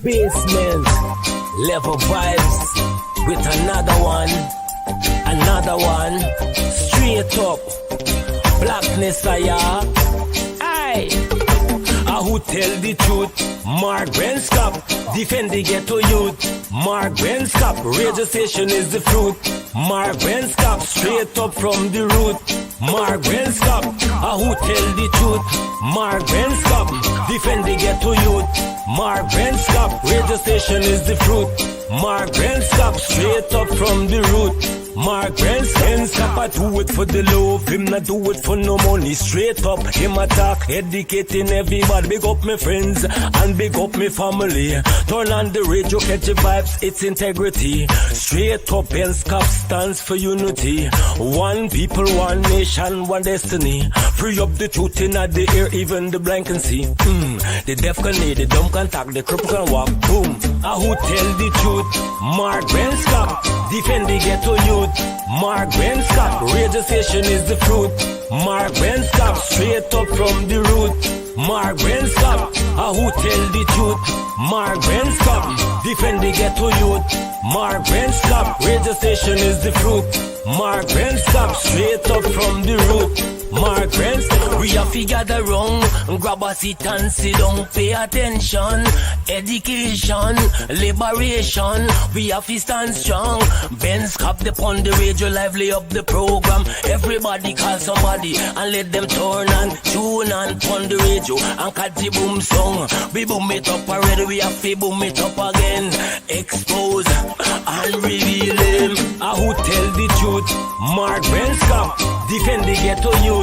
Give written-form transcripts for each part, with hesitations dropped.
Basement level vibes with another one, straight up blackness aye. Who tell the truth? Mark Benscop, defend the ghetto youth. Mark Benscop, radio station is the fruit. Mark Benscop, straight up from the root. Mark Benscop, who tell the truth? Mark Benscop, defend the ghetto youth. Mark Benscop, radio station is the fruit. Mark Benscop, straight up from the root. Mark Benscop, I do it for the love, him not do it for no money. Straight up, him attack, educating everybody. Big up my friends and big up my family. Turn on the radio, catch the vibes, it's integrity. Straight up, Benscop stands for unity. One people, one nation, one destiny. Free up the truth in the air, even the blind can see. The deaf can hear, the dumb can talk, the cripple can walk. Boom. Who tell the truth? Mark Benscop, defend the ghetto youth. Mark Benscop, radio station is the fruit. Mark Benscop, straight up from the root. Mark Benscop, who tell the truth? Mark Benscop, defend the ghetto youth. Mark Benscop, radio station is the fruit. Mark Benscop, straight up from the root. Mark Benscop, we have to gather wrong, grab a seat and sit down, pay attention. Education, liberation, we have to stand strong. Benscop upon the radio, lively up the program. Everybody call somebody and let them turn and tune and pon the radio and catch the boom song. We boom it up already, we have to boom it up again. Expose and reveal him. Who tell the truth? Mark Benscop, defend the ghetto youth.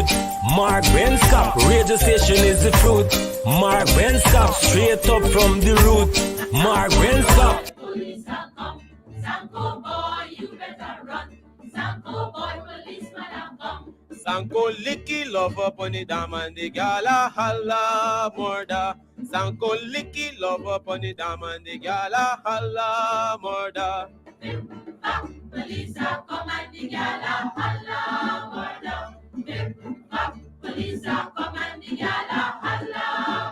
Mark Benscop, radio station is the fruit. Mark Benscop, straight up from the root. Mark Benscop. Police have come. Sanko boy, you better run. Sanko boy, policeman have come. Sanko licky love up on the dam and the gala holla murder. Sanko licky love up on the dam and the gala holla murder. Police have come and the gala holla murder. Police have come and the gala holla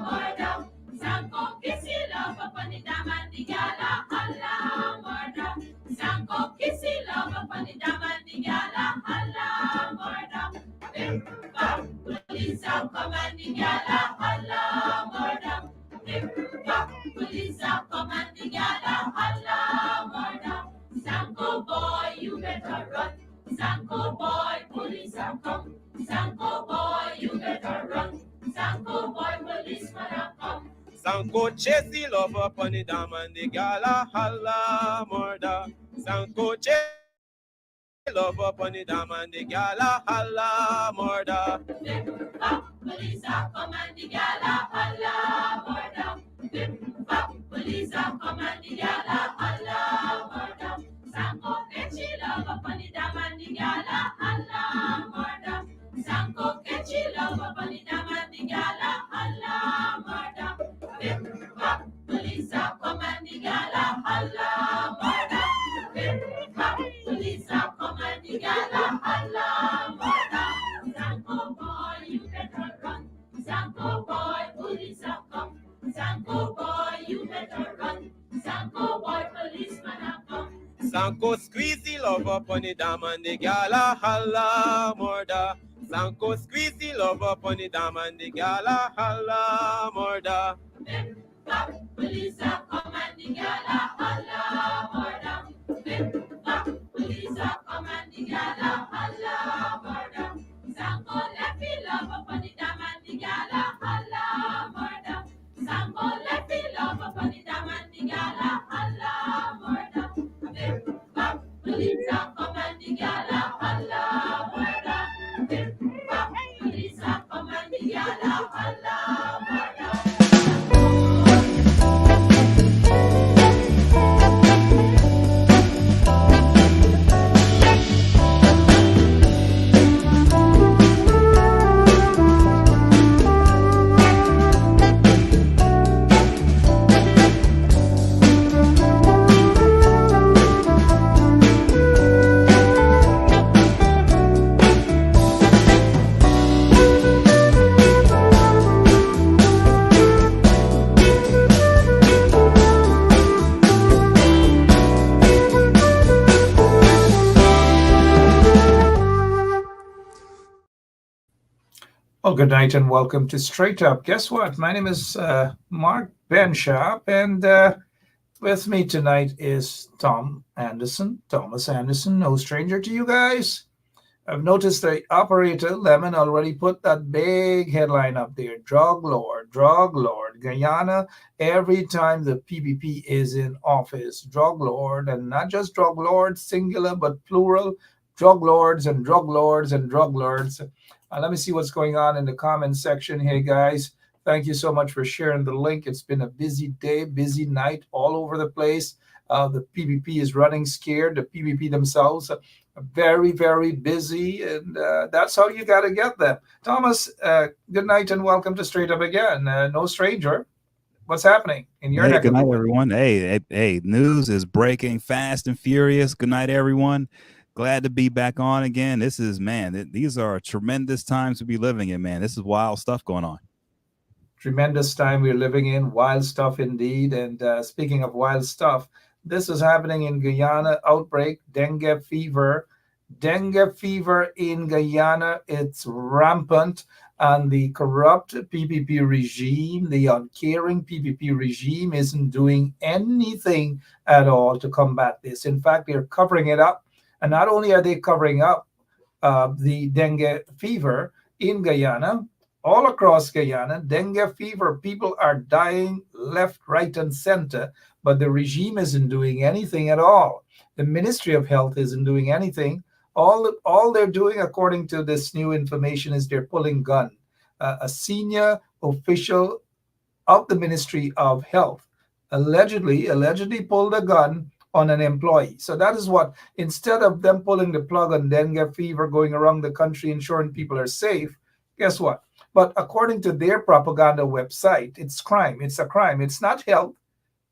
murder. Sanko kissy love upon the dam and the gala holla murder. Sanko kissy love upon the dam and the gala holla murder. Police have come and the gala holla murder. Police have come and the gala holla murder. Sanko boy, you better run. Sanko boy, police have come. Sanko boy, you better run. Sanko boy, policeman have come. Sanko chase the love up on the dam and the gala holla murder. Sanko chase love up on the dam and the gala holla murder. Police have come and the gala holla murder. Police have come and the gala holla murder. Sanko catchy love upon the dam and the gala holla murder. Sanko catchy love upon the dam and the gala holla murder. Police have come and the gala holla murder. Police have come and the gala holla murder. Sanko boy, you better run. Sanko boy, police have come. Sanko boy, you better run. Sanko boy, policeman have come. Sanko squeeze the love up on the dam and the gala holla murder. Sanko squeeze the love up on the dam and the gala holla murder. Police have come and the gala holla murder. Police have come and the gala holla murder. Sanko left the love up on the dam and the gala holla murder. Sanko left the love up on the dam and the gala holla murder. Police have come and the gala holla murder. Police have come and the gala holla murder. Well, good night and welcome to Straight Up. Guess what? My name is Mark Benshop, and with me tonight is Tom Anderson, Thomas Anderson, no stranger to you guys. I've noticed the operator, Lemon, already put that big headline up there, Drug Lord, Guyana, every time the PPP is in office, Drug Lord, and not just Drug Lord, singular, but plural, Drug Lords and Drug Lords and Drug Lords. Let me see what's going on in the comment section here, guys. Thank you so much for sharing the link. It's been a busy day, busy night all over the place. The PPP is running scared. The PPP themselves very, very busy, and that's how you got to get them. Thomas, good night and welcome to Straight Up again. No stranger. What's happening in your Hey, neck good of the night, woods? everyone. Hey, news is breaking fast and furious. Good night, everyone. Glad to be back on again. This is, man, these are tremendous times to be living in, man. This is wild stuff going on. Tremendous time we're living in. Wild stuff indeed. And speaking of wild stuff, this is happening in Guyana. Outbreak, dengue fever. Dengue fever in Guyana, it's rampant. And the corrupt PPP regime, the uncaring PPP regime, isn't doing anything at all to combat this. In fact, they're covering it up. And not only are they covering up the dengue fever in Guyana, all across Guyana, dengue fever, people are dying left, right, and center, but the regime isn't doing anything at all. The Ministry of Health isn't doing anything. All they're doing, according to this new information, is they're pulling gun. A senior official of the Ministry of Health allegedly pulled a gun on an employee. So that is what, instead of them pulling the plug on dengue fever, going around the country ensuring people are safe, guess what? But according to their propaganda website, it's crime. It's a crime. It's not health.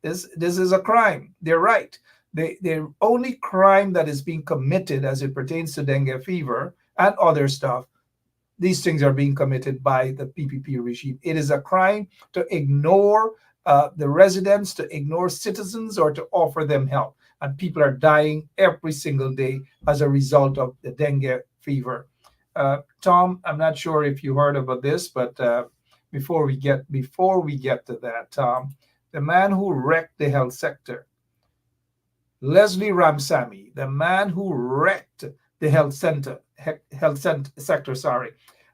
This is a crime. They're right. The only crime that is being committed as it pertains to dengue fever and other stuff, these things are being committed by the PPP regime. It is a crime to ignore the residents, to ignore citizens, or to offer them help. And people are dying every single day as a result of the dengue fever. Tom, I'm not sure if you heard about this, but before we get to that, Tom, the man who wrecked the health sector, Leslie Ramsamy, the man who wrecked the sector, sorry,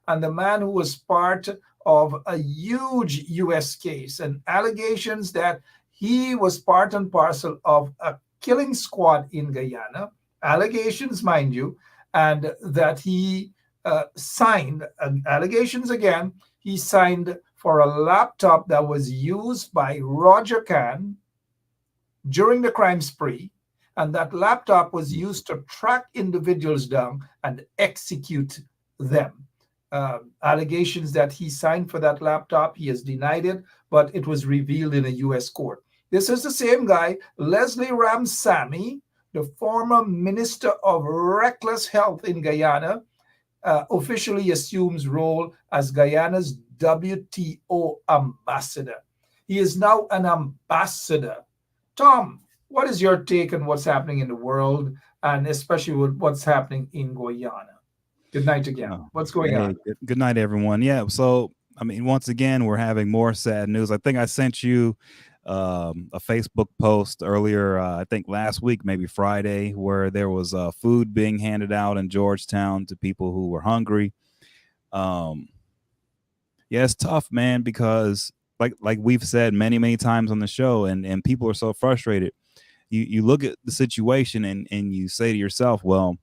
and the man who was part of a huge U.S. case and allegations that he was part and parcel of a killing squad in Guyana, allegations, mind you, and that he signed, allegations again, he signed for a laptop that was used by Roger Kahn during the crime spree, and that laptop was used to track individuals down and execute them. Allegations that he signed for that laptop, he has denied it, but it was revealed in a U.S. court. This is the same guy, Leslie Ramsamy, the former Minister of Reckless Health in Guyana, officially assumes role as Guyana's WTO ambassador. He is now an ambassador. Tom, what is your take on what's happening in the world, and especially with what's happening in Guyana? Good night again. What's going on? Good night, everyone. Yeah. So, I mean, once again, we're having more sad news. I think I sent you a Facebook post earlier, I think last week, maybe Friday, where there was food being handed out in Georgetown to people who were hungry. Yeah, it's tough, man, because like we've said many times on the show, and people are so frustrated. You look at the situation and you say to yourself, well,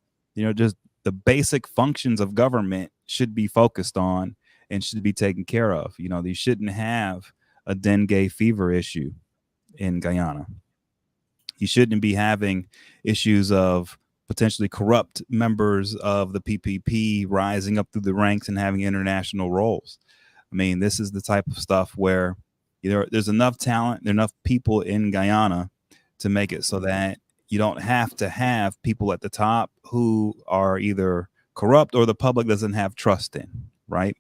just the basic functions of government should be focused on and should be taken care of. They shouldn't have a dengue fever issue in Guyana. You shouldn't be having issues of potentially corrupt members of the PPP rising up through the ranks and having international roles. I mean, this is the type of stuff where there's enough talent, enough people in Guyana to make it so that you don't have to have people at the top who are either corrupt or the public doesn't have trust in, right?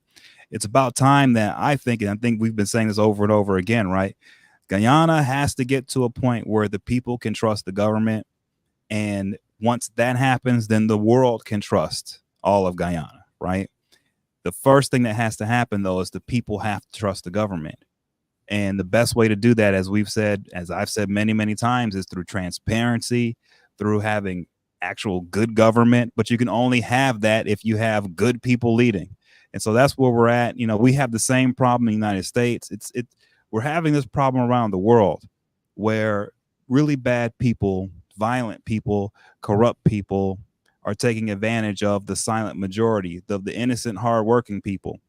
It's about time that I think we've been saying this over and over again, right? Guyana has to get to a point where the people can trust the government. And once that happens, then the world can trust all of Guyana, right? The first thing that has to happen, though, is the people have to trust the government. And the best way to do that, as I've said many, many times, is through transparency, through having actual good government. But you can only have that if you have good people leading. And so that's where we're at. We have the same problem in the United States. We're having this problem around the world where really bad people, violent people, corrupt people are taking advantage of the silent majority, of the innocent, hardworking people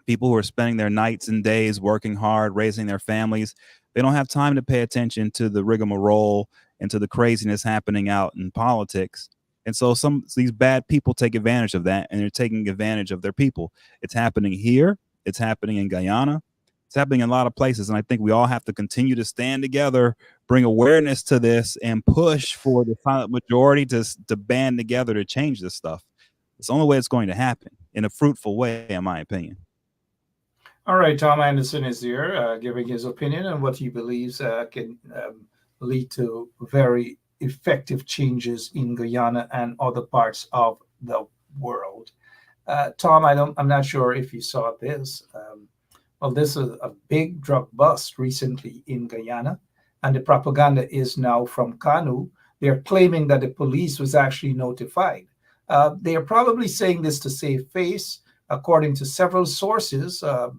who are spending their nights and days working hard, raising their families. They don't have time to pay attention to the rigmarole and to the craziness happening out in politics. And so these bad people take advantage of that, and they're taking advantage of their people. It's happening here. It's happening in Guyana. It's happening in a lot of places. And I think we all have to continue to stand together, bring awareness to this, and push for the silent majority to band together to change this stuff. It's the only way it's going to happen in a fruitful way, in my opinion. All right, Tom Anderson is here giving his opinion on what he believes can lead to very effective changes in Guyana and other parts of the world. Tom, I'm not sure if you saw this. Well, this is a big drug bust recently in Guyana, and the propaganda is now from Kanu. They're claiming that the police was actually notified. They are probably saying this to save face. According to several sources, the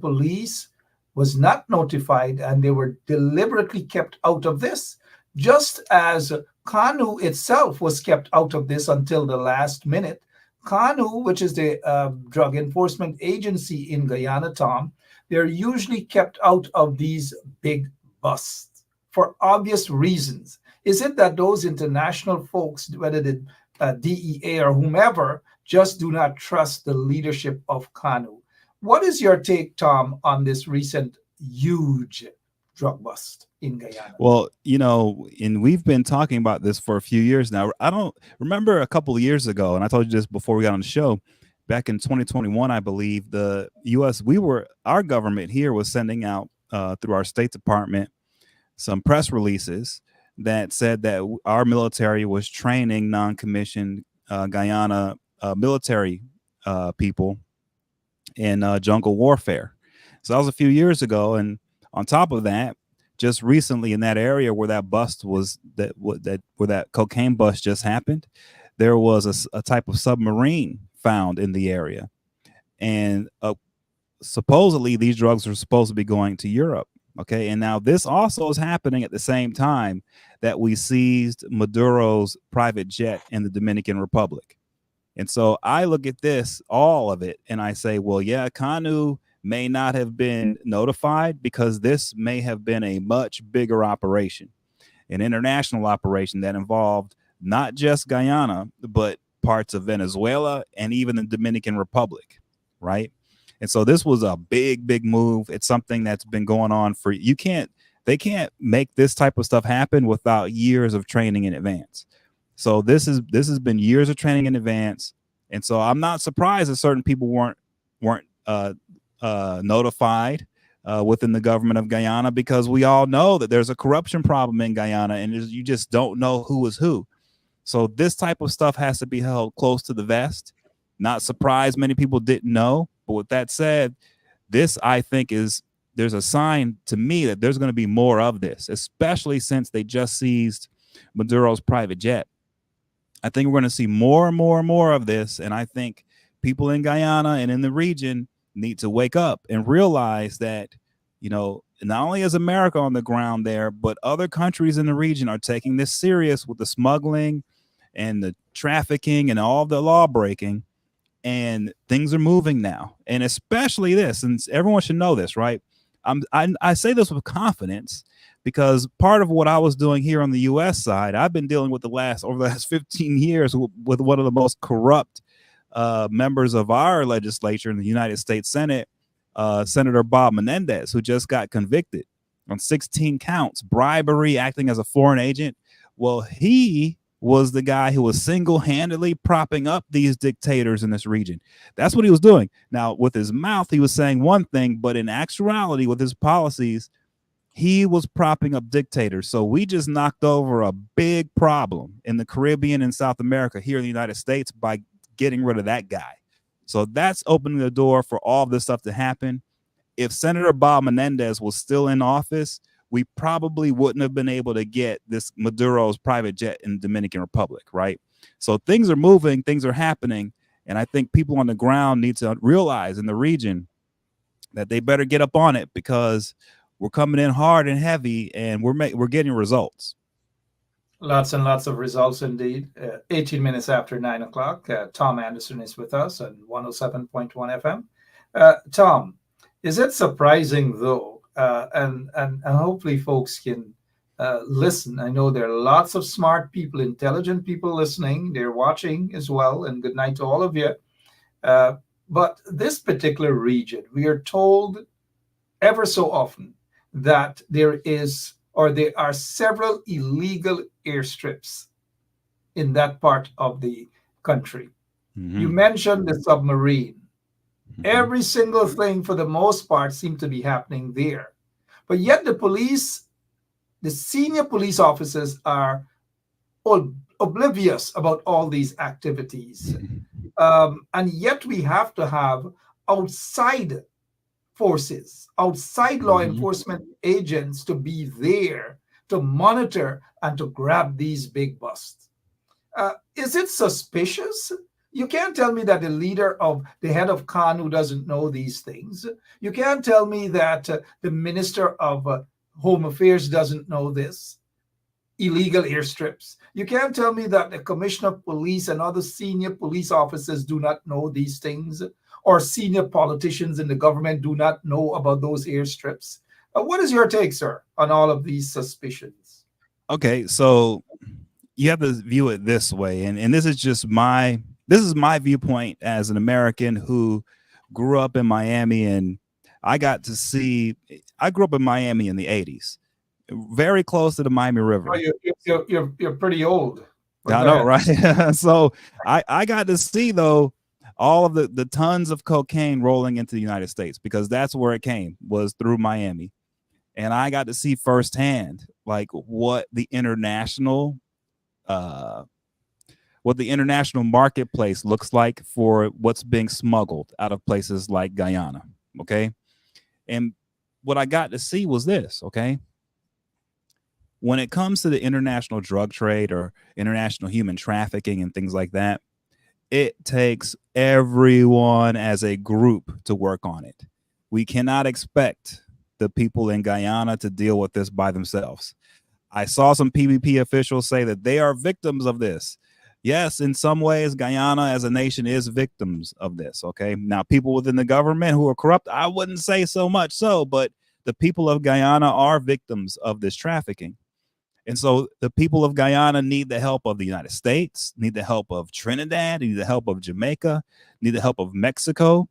police was not notified, and they were deliberately kept out of this, just as Kanu itself was kept out of this until the last minute. Kanu, which is the drug enforcement agency in Guyana, Tom, they're usually kept out of these big busts for obvious reasons. Is it that those international folks, whether the DEA or whomever, just do not trust the leadership of Kanu? What is your take, Tom, on this recent huge drug bust in Guyana? Well, and we've been talking about this for a few years now. I don't remember a couple of years ago, and I told you this before we got on the show, back in 2021, I believe the U.S., our government here was sending out through our State Department some press releases that said that our military was training non-commissioned Guyana military people in jungle warfare. So that was a few years ago. And on top of that, just recently in that area where that bust was, where that cocaine bust just happened, there was a type of submarine found in the area. And supposedly these drugs are supposed to be going to Europe. Okay. And now this also is happening at the same time that we seized Maduro's private jet in the Dominican Republic. And so I look at all of it, and I say, well, yeah, Kanu may not have been notified because this may have been a much bigger operation, an international operation that involved not just Guyana, but parts of Venezuela and even the Dominican Republic, right? And so this was a big, big move. It's something that's been going on they can't make this type of stuff happen without years of training in advance. So this has been years of training in advance. And so I'm not surprised that certain people weren't notified within the government of Guyana, because we all know that there's a corruption problem in Guyana, and you just don't know who is who. So this type of stuff has to be held close to the vest. Not surprised many people didn't know. But with that said, this, I think, there's a sign to me that there's going to be more of this, especially since they just seized Maduro's private jet. I think we're going to see more and more and more of this. And I think people in Guyana and in the region need to wake up and realize that, not only is America on the ground there, but other countries in the region are taking this serious with the smuggling and the trafficking and all the law breaking. And things are moving now. And especially this, and everyone should know this, right? I say this with confidence, because part of what I was doing here on the U.S. side, I've been dealing with over the last 15 years with one of the most corrupt members of our legislature in the United States Senate, Senator Bob Menendez, who just got convicted on 16 counts, bribery, acting as a foreign agent. Well, he was the guy who was single-handedly propping up these dictators in this region. That's what he was doing. Now, with his mouth, he was saying one thing, but in actuality, with his policies, he was propping up dictators. So we just knocked over a big problem in the Caribbean and South America here in the United States by getting rid of that guy. So that's opening the door for all of this stuff to happen. If Senator Bob Menendez was still in office, we probably wouldn't have been able to get this Maduro's private jet in the Dominican Republic, right? So things are moving, things are happening, and I think people on the ground need to realize in the region that they better get up on it, because we're coming in hard and heavy, and we're getting results. Lots and lots of results indeed. 18 minutes after 9 o'clock, Tom Anderson is with us on 107.1 FM. Tom, is it surprising though, and hopefully folks can listen. I know there are lots of smart people, intelligent people listening. They're watching as well, and good night to all of you. But this particular region, we are told ever so often that there are several illegal airstrips in that part of the country. Mm-hmm. You mentioned the submarine. Mm-hmm. Every single thing, for the most part, seemed to be happening there. But yet the senior police officers are all oblivious about all these activities. And yet we have to have outside forces, outside law enforcement agents to be there to monitor and to grab these big busts. Is it suspicious? You can't tell me that the head of Khan who doesn't know these things. You can't tell me that the Minister of Home Affairs doesn't know this. Illegal airstrips. You can't tell me that the Commissioner of Police and other senior police officers do not know these things, or senior politicians in the government do not know about those airstrips. What is your take, sir, on all of these suspicions? Okay, so you have to view it this way, and this is my viewpoint as an American who grew up in Miami, and I grew up in Miami in the 80s, very close to the Miami River. Oh, you're pretty old. I know, right? So I got to see, though, all of the tons of cocaine rolling into the United States, because that's where it came, was through Miami. And I got to see firsthand like what the international marketplace looks like for what's being smuggled out of places like Guyana. Okay. And what I got to see was this. Okay. When it comes to the international drug trade or international human trafficking and things like that, it takes everyone as a group to work on it. We cannot expect the people in Guyana to deal with this by themselves. I saw some PPP officials say that they are victims of this. Yes, in some ways, Guyana as a nation is victims of this. Okay. Now, people within the government who are corrupt, I wouldn't say so much so, but the people of Guyana are victims of this trafficking. And so the people of Guyana need the help of the United States, need the help of Trinidad, need the help of Jamaica, need the help of Mexico,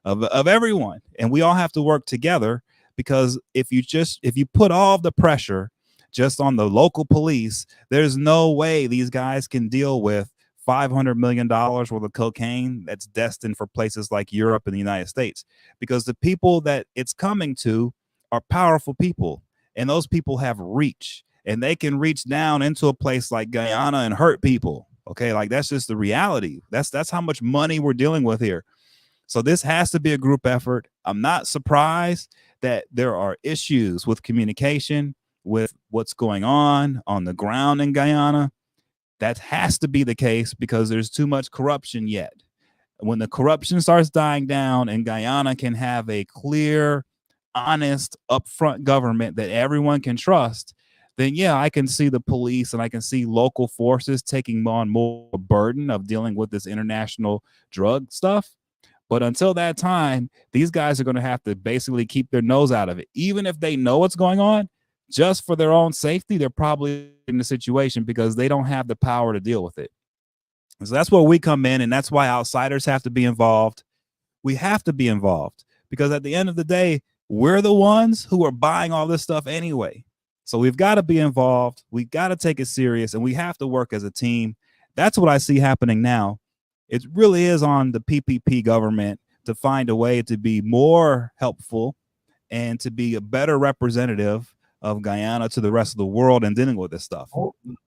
of everyone. And we all have to work together, because if you put all the pressure just on the local police, there's no way these guys can deal with $500 million worth of cocaine that's destined for places like Europe and the United States, because the people that it's coming to are powerful people, and those people have reach, and they can reach down into a place like Guyana and hurt people. Okay, like that's just the reality. That's how much money we're dealing with here. So this has to be a group effort. I'm not surprised that there are issues with communication, with what's going on the ground in Guyana. That has to be the case, because there's too much corruption yet. When the corruption starts dying down and Guyana can have a clear, honest, upfront government that everyone can trust, then yeah, I can see the police and I can see local forces taking on more burden of dealing with this international drug stuff. But until that time, these guys are going to have to basically keep their nose out of it. Even if they know what's going on, just for their own safety, they're probably in the situation because they don't have the power to deal with it. So that's where we come in, and that's why outsiders have to be involved. We have to be involved, because at the end of the day, we're the ones who are buying all this stuff anyway. So we've got to be involved. We got to take it serious, and we have to work as a team. That's what I see happening now. It really is on the PPP government to find a way to be more helpful and to be a better representative of Guyana to the rest of the world and dealing with this stuff,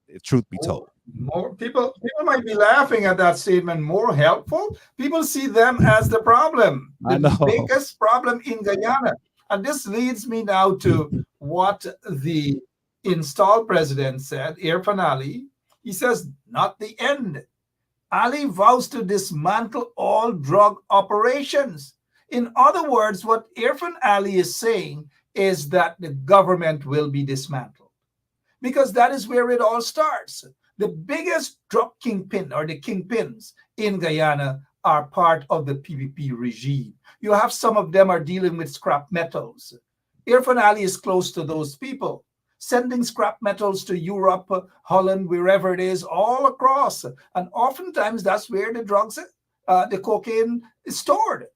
if truth be told. More people might be laughing at that statement. More helpful. People see them as the problem, I the know. biggest problem in Guyana. And this leads me now to what the installed president said, Irfan Ali. He says, not the end. Ali vows to dismantle all drug operations. In other words, what Irfan Ali is saying is that the government will be dismantled because that is where it all starts. The biggest drug kingpin or the kingpins in Guyana are part of the PPP regime. You have some of them are dealing with scrap metals. Irfan Ali is close to those people, sending scrap metals to Europe, Holland, wherever it is, all across. And oftentimes that's where the drugs, the cocaine is stored.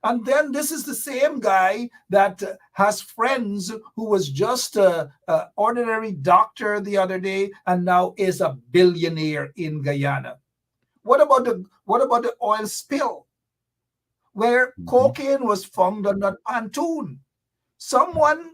And then this is the same guy that has friends who was just an ordinary doctor the other day and now is a billionaire in Guyana. What about the oil spill where Mhm. cocaine was found on that pontoon? Someone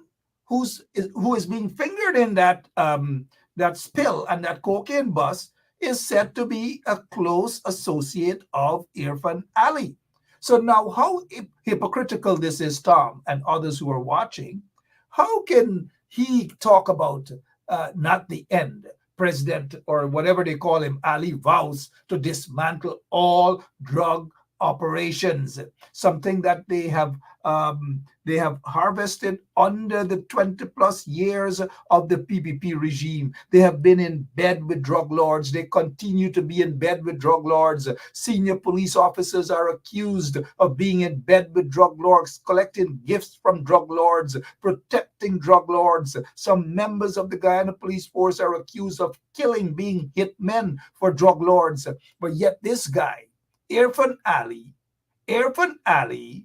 who is being fingered in that spill and that cocaine bust is said to be a close associate of Irfan Ali. So now, how hypocritical this is, Tom, and others who are watching. How can he talk about not the end? President or whatever they call him, Ali vows to dismantle all drug operations, something that they have harvested under the 20 plus years of the PPP regime. They have been in bed with drug lords. They continue to be in bed with drug lords. Senior police officers are accused of being in bed with drug lords, collecting gifts from drug lords, protecting drug lords. Some members of the Guyana Police Force are accused of killing, being hit men for drug lords. But yet this guy, Irfan Ali,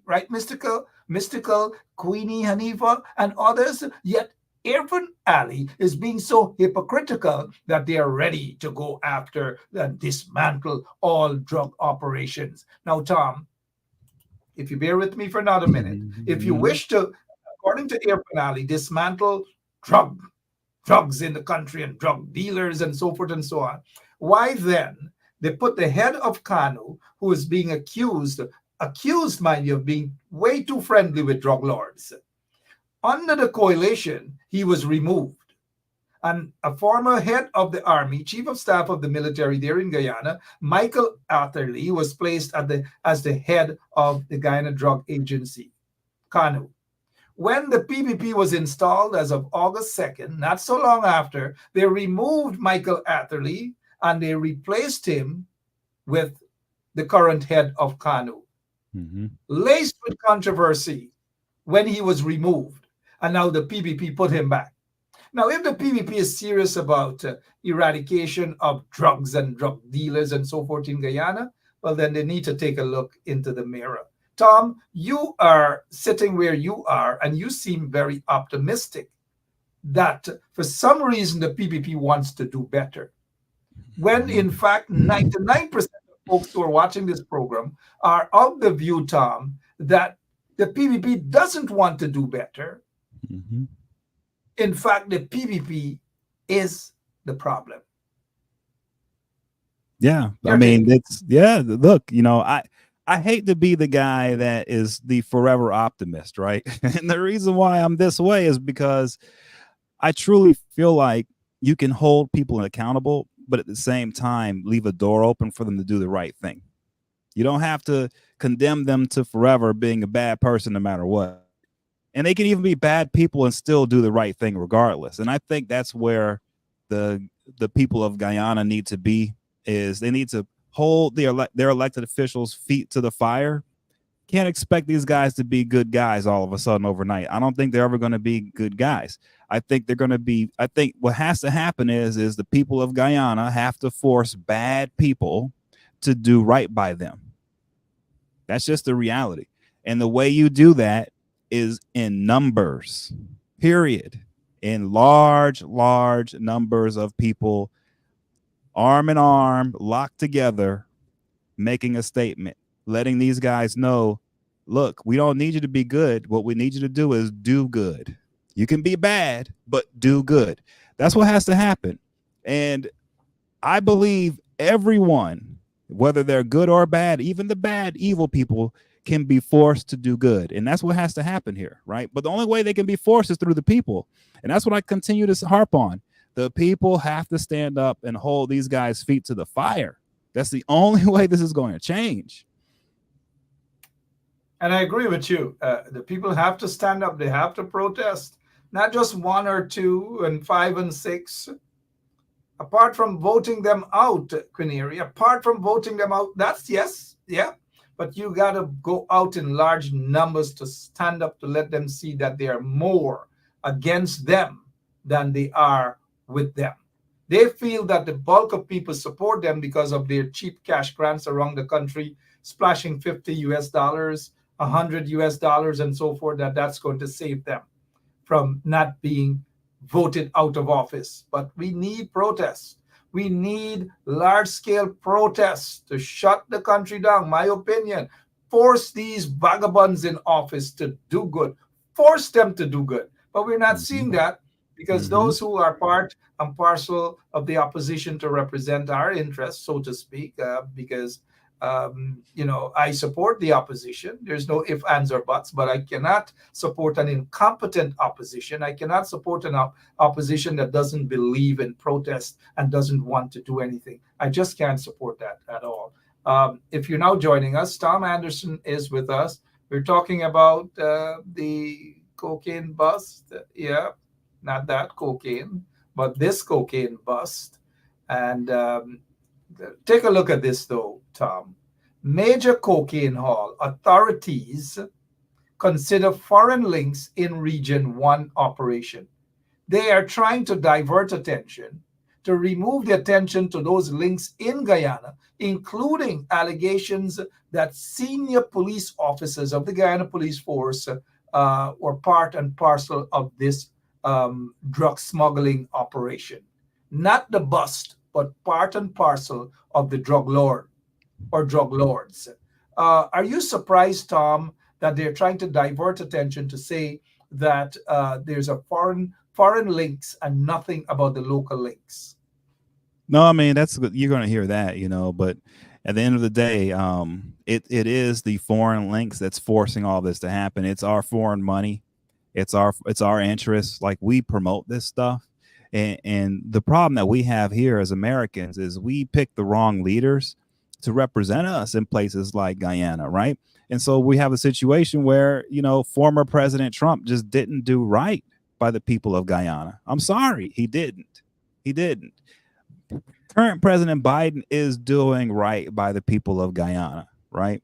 right? Mystical, Queenie Hanifa, and others. Yet Irfan Ali is being so hypocritical that they are ready to go after and dismantle all drug operations. Now, Tom, if you bear with me for another minute, if you Mhm. wish to, according to Irfan Ali, dismantle drugs in the country and drug dealers and so forth and so on. Why then they put the head of Kanu, who is being accused, mind you, of being way too friendly with drug lords. Under the coalition, he was removed. And a former head of the army, chief of staff of the military there in Guyana, Michael Atherley, was placed as the head of the Guyana Drug Agency, Kanu. When the PPP was installed as of August 2nd, not so long after, they removed Michael Atherley and they replaced him with the current head of Kanu, Mhm. laced with controversy when he was removed. And now the PPP put him back. Now, if the PPP is serious about eradication of drugs and drug dealers and so forth in Guyana, well, then they need to take a look into the mirror. Tom, you are sitting where you are, and you seem very optimistic that for some reason the PPP wants to do better. When in fact, 99% of folks who are watching this program are of the view, Tom, that the PPP doesn't want to do better. Mhm. In fact, the PPP is the problem. Yeah, I Your mean, take. it's yeah. Look, I hate to be the guy that is the forever optimist, right? And the reason why I'm this way is because I truly feel like you can hold people accountable, but at the same time leave a door open for them to do the right thing. You don't have to condemn them to forever being a bad person no matter what. And they can even be bad people and still do the right thing regardless. And I think that's where the the people of Guyana need to be, is they need to hold their elected officials feet to the fire. Can't expect these guys to be good guys all of a sudden overnight. I don't think they're ever going to be good guys. I think what has to happen is the people of Guyana have to force bad people to do right by them. That's just the reality. And the way you do that is in numbers, period. In large numbers of people, arm in arm, locked together, making a statement, letting these guys know, look, we don't need you to be good. What we need you to do is do good. You can be bad, but do good. That's what has to happen. And I believe everyone, whether they're good or bad, even the bad, evil people, can be forced to do good. And that's what has to happen here, right? But the only way they can be forced is through the people. And that's what I continue to harp on. The people have to stand up and hold these guys' feet to the fire. That's the only way this is going to change. And I agree with you. The people have to stand up. They have to protest, not just one or two and five and six. Apart from voting them out, Quineri, apart from voting them out, that's yes, yeah. But you got to go out in large numbers to stand up to let them see that they are more against them than they are with them. They feel that the bulk of people support them because of their cheap cash grants around the country, splashing 50 US dollars, 100 US dollars, and so forth, that's going to save them from not being voted out of office. But we need protests. We need large-scale protests to shut the country down. My opinion, force these vagabonds in office to do good. Force them to do good. But we're not seeing that because those who are part and parcel of the opposition to represent our interests, so to speak, because I support the opposition. There's no ifs, ands, or buts, but I cannot support an incompetent opposition. I cannot support an opposition that doesn't believe in protest and doesn't want to do anything. I just can't support that at all. If you're now joining us, Tom Anderson is with us. We're talking about the cocaine bust. Yeah, not that cocaine, but this cocaine bust. And take a look at this, though, Tom. Major cocaine haul authorities consider foreign links in Region 1 operation. They are trying to divert attention, to remove the attention to those links in Guyana, including allegations that senior police officers of the Guyana Police Force were part and parcel of this drug smuggling operation. Not the bust, but part and parcel of the drug lord or drug lords. Are you surprised, Tom, that they're trying to divert attention to say that there's a foreign links and nothing about the local links? No, I mean, you're going to hear that, but at the end of the day, it is the foreign links that's forcing all this to happen. It's our foreign money. It's our interests. Like, we promote this stuff. And the problem that we have here as Americans is we pick the wrong leaders to represent us in places like Guyana, right? And so we have a situation where, former President Trump just didn't do right by the people of Guyana. I'm sorry, he didn't. He didn't. Current President Biden is doing right by the people of Guyana, right?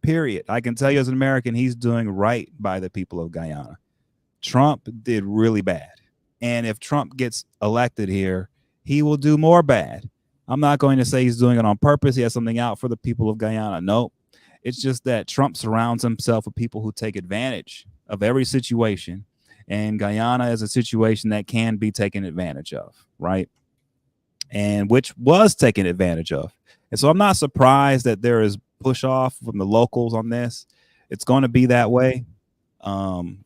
Period. I can tell you as an American, he's doing right by the people of Guyana. Trump did really bad. And if Trump gets elected here, he will do more bad. I'm not going to say he's doing it on purpose. He has something out for the people of Guyana. No, it's just that Trump surrounds himself with people who take advantage of every situation. And Guyana is a situation that can be taken advantage of, right? And which was taken advantage of. And so I'm not surprised that there is push off from the locals on this. It's going to be that way.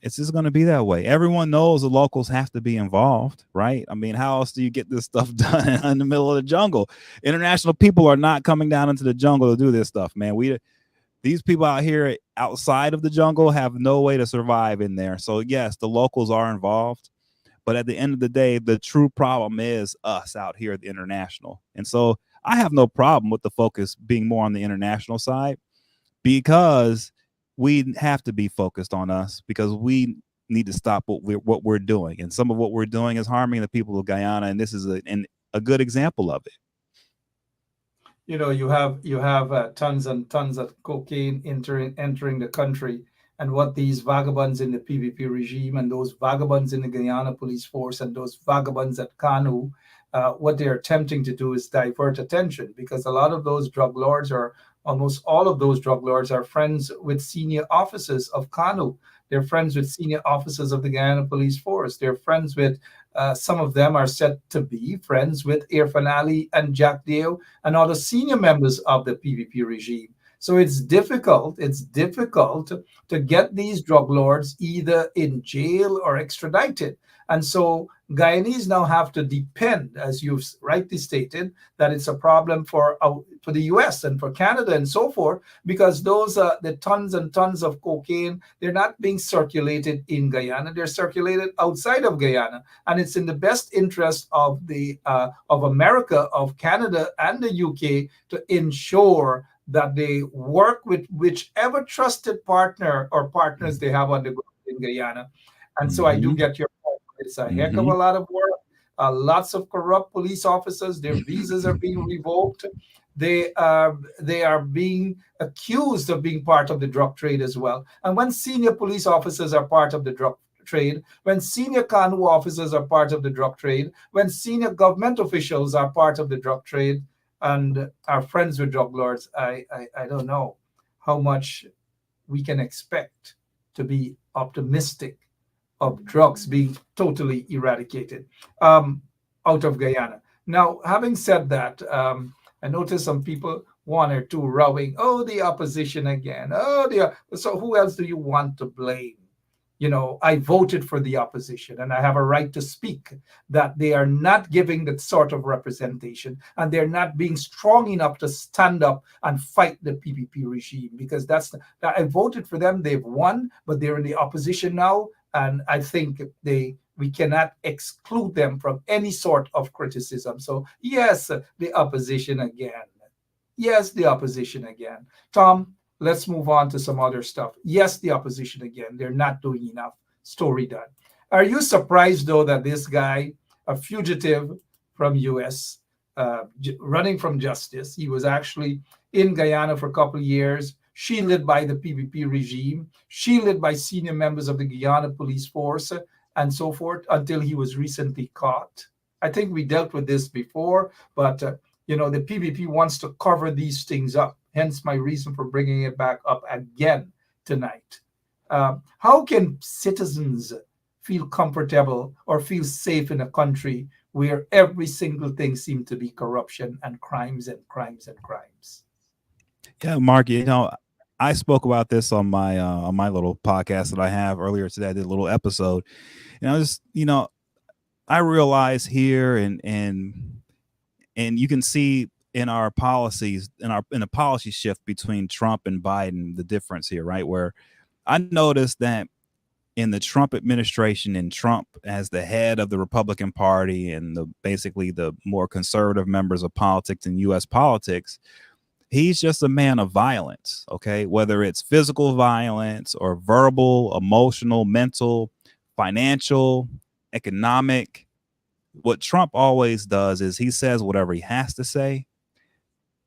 It's just going to be that way. Everyone knows the locals have to be involved, right? I mean, how else do you get this stuff done in the middle of the jungle? International people are not coming down into the jungle to do this stuff, man. These people out here outside of the jungle have no way to survive in there. So yes, the locals are involved, but at the end of the day, the true problem is us out here at the international. And so I have no problem with the focus being more on the international side, because we have to be focused on us, because we need to stop what we're doing. And some of what we're doing is harming the people of Guyana. And this is a good example of it. You have tons and tons of cocaine entering the country. And what these vagabonds in the PPP regime and those vagabonds in the Guyana Police Force and those vagabonds at Kanu, what they're attempting to do is divert attention, because a lot of those drug lords, or almost all of those drug lords, are friends with senior officers of Kanu. They're friends with senior officers of the Guyana Police Force. They're friends with, some of them are said to be friends with Irfan Ali and Jack Deo and other senior members of the PPP regime. So it's difficult to get these drug lords either in jail or extradited. And so Guyanese now have to depend, as you've rightly stated, that it's a problem for the U.S. and for Canada and so forth, because those the tons and tons of cocaine, they're not being circulated in Guyana; they're circulated outside of Guyana, and it's in the best interest of America, of Canada, and the UK to ensure that they work with whichever trusted partner or partners they have on the ground in Guyana. And so I do Hmm. get your point. It's a heck of a Hmm. lot of work. Lots of corrupt police officers, their visas are being revoked. They are being accused of being part of the drug trade as well. And when senior police officers are part of the drug trade, when senior CANU officers are part of the drug trade, when senior government officials are part of the drug trade and are friends with drug lords, I don't know how much we can expect to be optimistic of drugs being totally eradicated um, out of Guyana. Now, having said that, I noticed some people, one or two, rowing, oh, the opposition again. Oh, so who else do you want to blame? I voted for the opposition and I have a right to speak, that they are not giving that sort of representation and they're not being strong enough to stand up and fight the PPP regime, because that I voted for them. They've won, but they're in the opposition now. And I think we cannot exclude them from any sort of criticism. So, yes, the opposition again. Yes, the opposition again. Tom, let's move on to some other stuff. Yes, the opposition again. They're not doing enough. Story done. Are you surprised though that this guy, a fugitive from U.S., running from justice, he was actually in Guyana for a couple of years, shielded by the PPP regime, shielded by senior members of the Guyana police force, and so forth, until he was recently caught? I think we dealt with this before, but the PPP wants to cover these things up. Hence my reason for bringing it back up again tonight. How can citizens feel comfortable or feel safe in a country where every single thing seems to be corruption and crimes and crimes and crimes? Yeah, Mark, I spoke about this on my little podcast that I have earlier today. I did a little episode, and I just, I realize here, and you can see in our policies, in a policy shift between Trump and Biden, the difference here, right? Where I noticed that in the Trump administration, and Trump as the head of the Republican Party and basically the more conservative members of politics in U.S. politics, he's just a man of violence. Okay, whether it's physical violence or verbal, emotional, mental, financial, economic. What Trump always does is he says whatever he has to say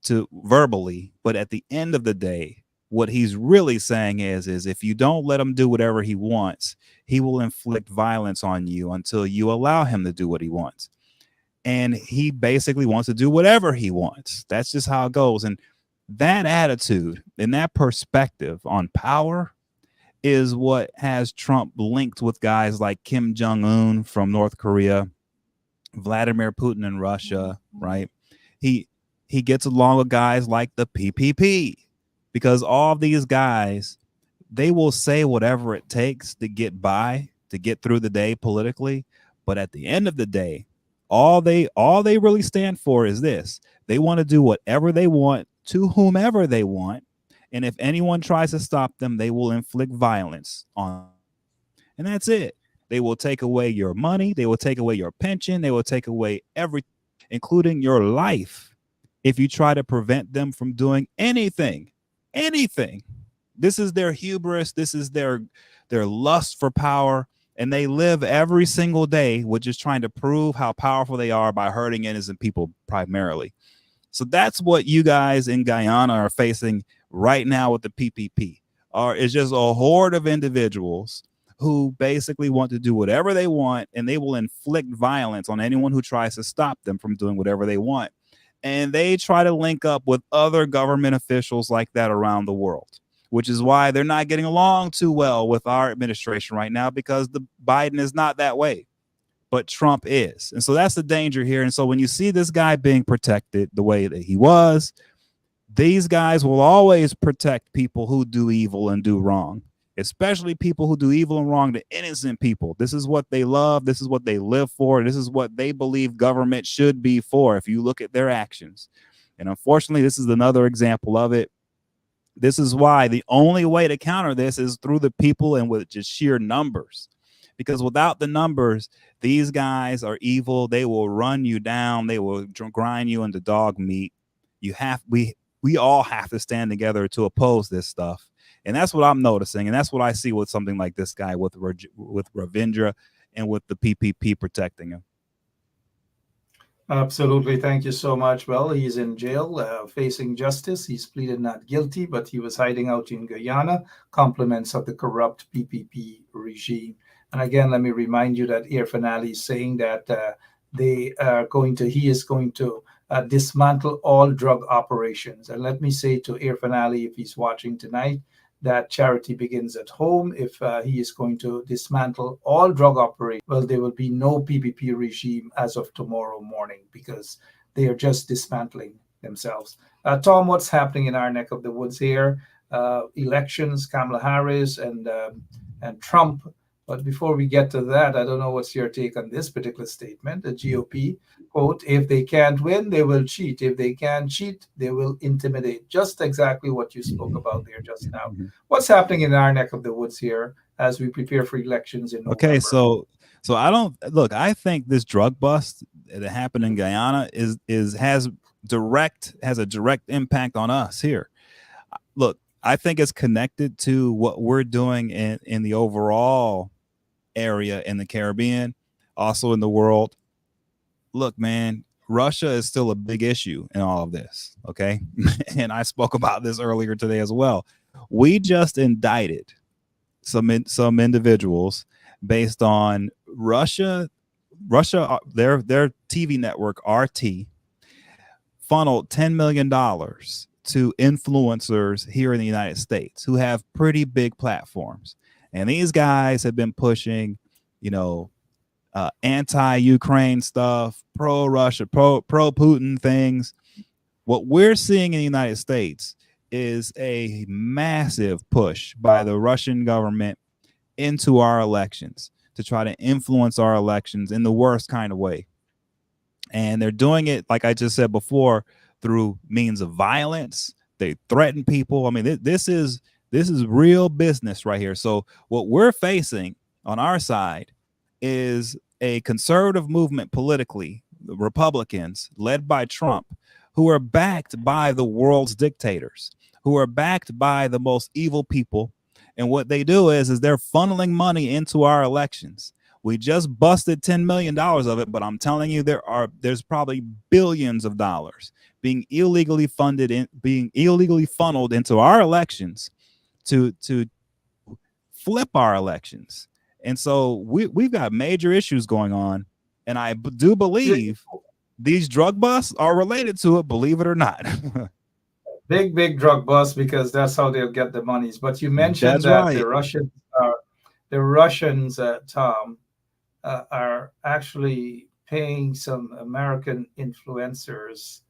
to verbally, but at the end of the day, what he's really saying is if you don't let him do whatever he wants, he will inflict violence on you until you allow him to do what he wants. And he basically wants to do whatever he wants. That's just how it goes. And that attitude and that perspective on power is what has Trump linked with guys like Kim Jong-un from North Korea, Vladimir Putin in Russia, right? He he gets along with guys like the PPP, because all these guys, they will say whatever it takes to get by, to get through the day politically, but at the end of the day, all they really stand for is this. They want to do whatever they want to whomever they want, and if anyone tries to stop them, they will inflict violence on them. And that's it. They will take away your money, they will take away your pension, they will take away everything, including your life, if you try to prevent them from doing anything. Anything. This is their hubris, this is their lust for power, and they live every single day with just trying to prove how powerful they are by hurting innocent people primarily. So that's what you guys in Guyana are facing right now with the PPP. Is just a horde of individuals who basically want to do whatever they want, and they will inflict violence on anyone who tries to stop them from doing whatever they want. And they try to link up with other government officials like that around the world, which is why they're not getting along too well with our administration right now, because the Biden is not that way, but Trump is. And so that's the danger here. And so when you see this guy being protected the way that he was, These guys will always protect people who do evil and do wrong, especially people who do evil and wrong to innocent people. This is what they love. This is what they live for. This is what they believe government should be for if you look at their actions. And unfortunately, this is another example of it. This is why the only way to counter this is through the people and with just sheer numbers. Because without the numbers, these guys are evil. They will run you down. They will grind you into dog meat. We all have to stand together to oppose this stuff. And that's what I'm noticing. And that's what I see with something like this guy with Ravindra and with the PPP protecting him. Absolutely. Thank you so much. Well, he's in jail facing justice. He's pleaded not guilty, but he was hiding out in Guyana, compliments of the corrupt PPP regime. And again, let me remind you that Air Finale is saying that he is going to dismantle all drug operations. And let me say to Air Finale, if he's watching tonight, that charity begins at home. If he is going to dismantle all drug operations, well, there will be no PPP regime as of tomorrow morning because they are just dismantling themselves. Tom, what's happening in our neck of the woods here? Elections, Kamala Harris and Trump. But before we get to that, I don't know what's your take on this particular statement. The GOP, quote, if they can't win, they will cheat. If they can cheat, they will intimidate. Just exactly what you spoke about there just now. What's happening in our neck of the woods here as we prepare for elections in November? Okay, so I think this drug bust that happened in Guyana has a direct impact on us here. Look, I think it's connected to what we're doing in the overall area in the Caribbean, also in the world. Look, man, Russia is still a big issue in all of this. Okay. And I spoke about this earlier today as well. We just indicted some individuals based on Russia, their TV network, RT, funneled $10 million to influencers here in the United States who have pretty big platforms. And these guys have been pushing, anti-Ukraine stuff, pro-Russia, pro-Putin things. What we're seeing in the United States is a massive push by the Russian government into our elections to try to influence our elections in the worst kind of way. And they're doing it, like I just said before, through means of violence. They threaten people. I mean, this is real business right here. So what we're facing on our side is a conservative movement politically, the Republicans led by Trump, who are backed by the world's dictators, who are backed by the most evil people. And what they do is they're funneling money into our elections. We just busted $10 million of it, but I'm telling you, there's probably billions of dollars being illegally funded being illegally funneled into our elections to flip our elections. And so we've got major issues going on. And I do believe these drug busts are related to it, believe it or not. Big drug bust, because that's how they'll get the monies. But you mentioned that the Russians, Tom, are actually paying some American influencers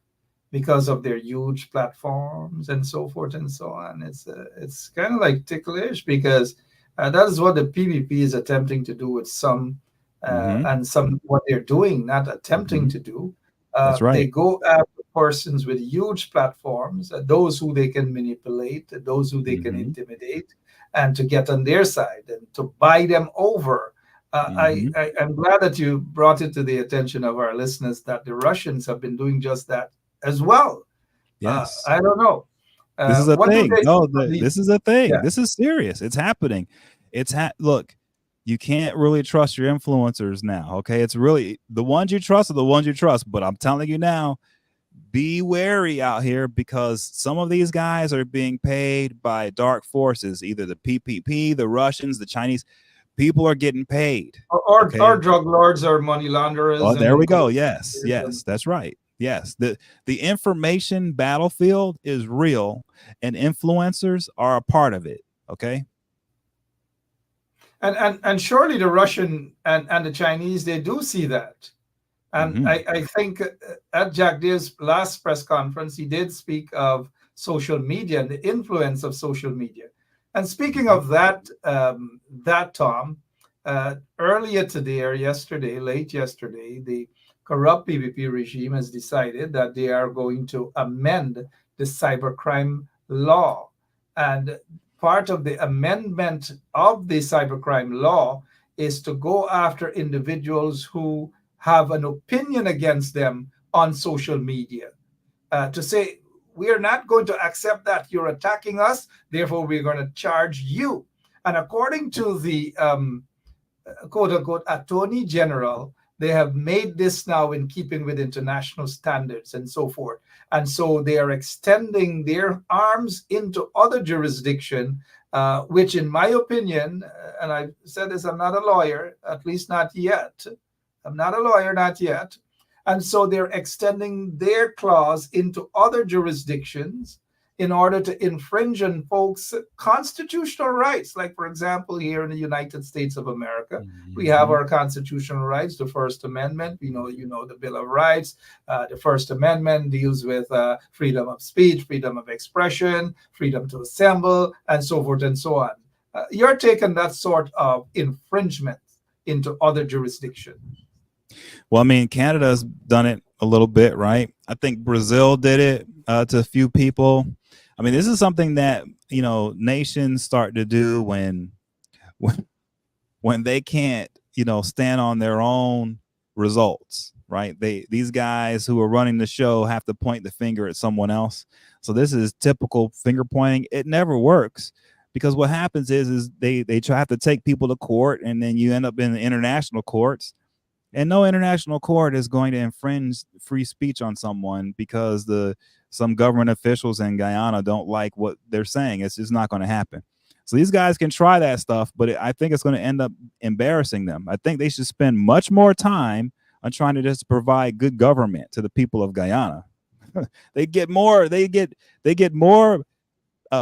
because of their huge platforms and so forth and so on. It's kind of like ticklish, because that is what the PPP is attempting to do with some, and some what they're doing, not attempting to do. That's right. They go after persons with huge platforms, those who they can manipulate, those who they can intimidate, and to get on their side and to buy them over. I'm glad that you brought it to the attention of our listeners that the Russians have been doing just that as well. Yes. I don't know. This is a thing. No, this is a thing. Yeah. This is serious. It's happening. Look, you can't really trust your influencers now. Okay. It's really the ones you trust are the ones you trust. But I'm telling you now, be wary out here, because some of these guys are being paid by dark forces, either the PPP, the Russians, the Chinese. People are getting paid. Or drug lords or money launderers. Oh, there we go. Yes, that's right. Yes, the information battlefield is real, and influencers are a part of it. Okay. And surely the Russian and the Chinese, they do see that. And I think at Jack Deere's last press conference, he did speak of social media and the influence of social media. And speaking of that, Tom, earlier today or yesterday, late yesterday, the corrupt PPP regime has decided that they are going to amend the cybercrime law. And part of the amendment of the cybercrime law is to go after individuals who have an opinion against them on social media. To say, we are not going to accept that. You're attacking us, therefore, we're going to charge you. And according to the quote unquote attorney general, they have made this now in keeping with international standards and so forth. And so they are extending their arms into other jurisdiction, which, in my opinion, and I've said this, I'm not a lawyer, at least not yet. I'm not a lawyer, not yet. And so they're extending their clause into other jurisdictions in order to infringe on folks' constitutional rights. Like, for example, here in the United States of America, we have our constitutional rights, the First Amendment. You know the Bill of Rights. The First Amendment deals with freedom of speech, freedom of expression, freedom to assemble, and so forth and so on. You're taking that sort of infringement into other jurisdictions. Well, I mean, Canada's done it a little bit, right? I think Brazil did it to a few people. I mean, this is something that, you know, nations start to do when they can't, you know, stand on their own results, right? These guys who are running the show have to point the finger at someone else. So this is typical finger pointing. It never works, because what happens is they try to take people to court, and then you end up in the international courts. And no international court is going to infringe free speech on someone because some government officials in Guyana don't like what they're saying. It's just not going to happen. So these guys can try that stuff, but I think it's going to end up embarrassing them. I think they should spend much more time on trying to just provide good government to the people of Guyana. They get more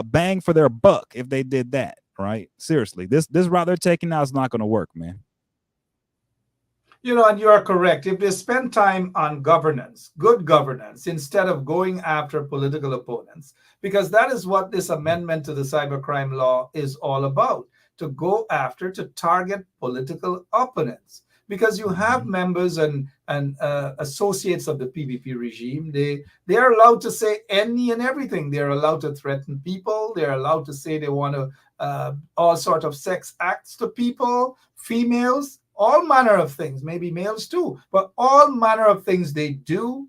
bang for their buck if they did that, right? Seriously, this route they're taking now is not going to work, man. You know, and you are correct. If they spend time on governance, good governance, instead of going after political opponents, because that is what this amendment to the cybercrime law is all about, to go after, to target political opponents. Because you have members and associates of the PPP regime, they are allowed to say any and everything. They're allowed to threaten people. They're allowed to say they want to all sort of sex acts to people, females, all manner of things, maybe males too, but all manner of things they do,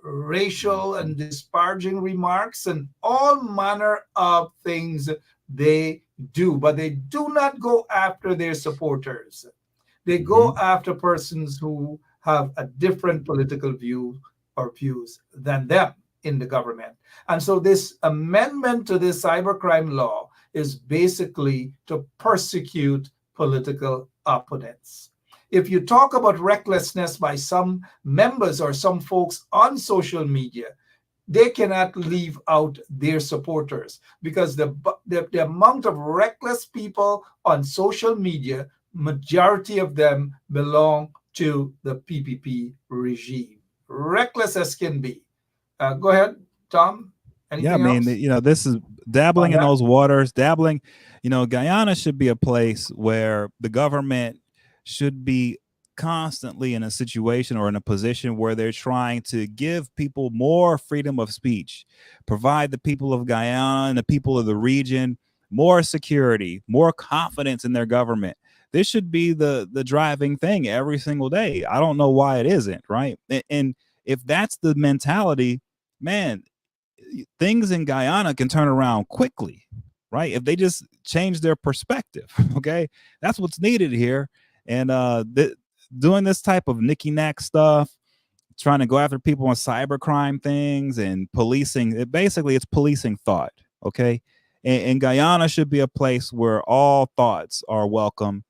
racial and disparaging remarks and all manner of things they do, but they do not go after their supporters. They go after persons who have a different political view or views than them in the government. And so this amendment to this cybercrime law is basically to persecute political opponents. If you talk about recklessness by some members or some folks on social media, they cannot leave out their supporters, because the amount of reckless people on social media, majority of them belong to the PPP regime. Reckless as can be. Go ahead, Tom. Anything I mean, else? you know, this is dabbling in those waters, you know, Guyana should be a place where the government should be constantly in a situation or in a position where they're trying to give people more freedom of speech, provide the people of Guyana and the people of the region more security, more confidence in their government. This should be the driving thing every single day. I don't know why it isn't, right? And if that's the mentality, man, things in Guyana can turn around quickly, right? If they just change their perspective, okay? That's what's needed here. And doing this type of nicky-knack stuff, trying to go after people on cybercrime things and policing, it's policing thought, okay? And Guyana should be a place where all thoughts are welcome,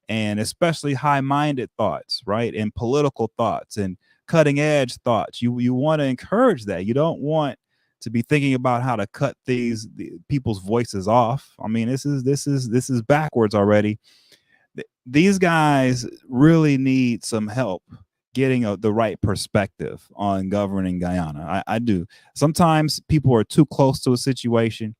and especially high-minded thoughts, right? And political thoughts and cutting-edge thoughts. You want to encourage that. You don't want to be thinking about how to cut the people's voices off. I mean, this is backwards already. These guys really need some help getting the right perspective on governing Guyana. I do. Sometimes people are too close to a situation.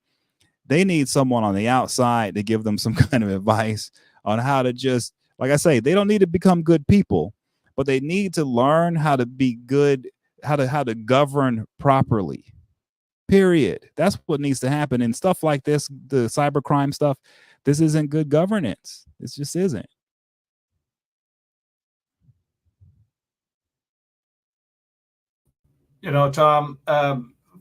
They need someone on the outside to give them some kind of advice on how to just, like I say, they don't need to become good people, but they need to learn how to be good, how to govern properly. Period. That's what needs to happen. And stuff like this, the cybercrime stuff, this isn't good governance. It just isn't. You know, Tom,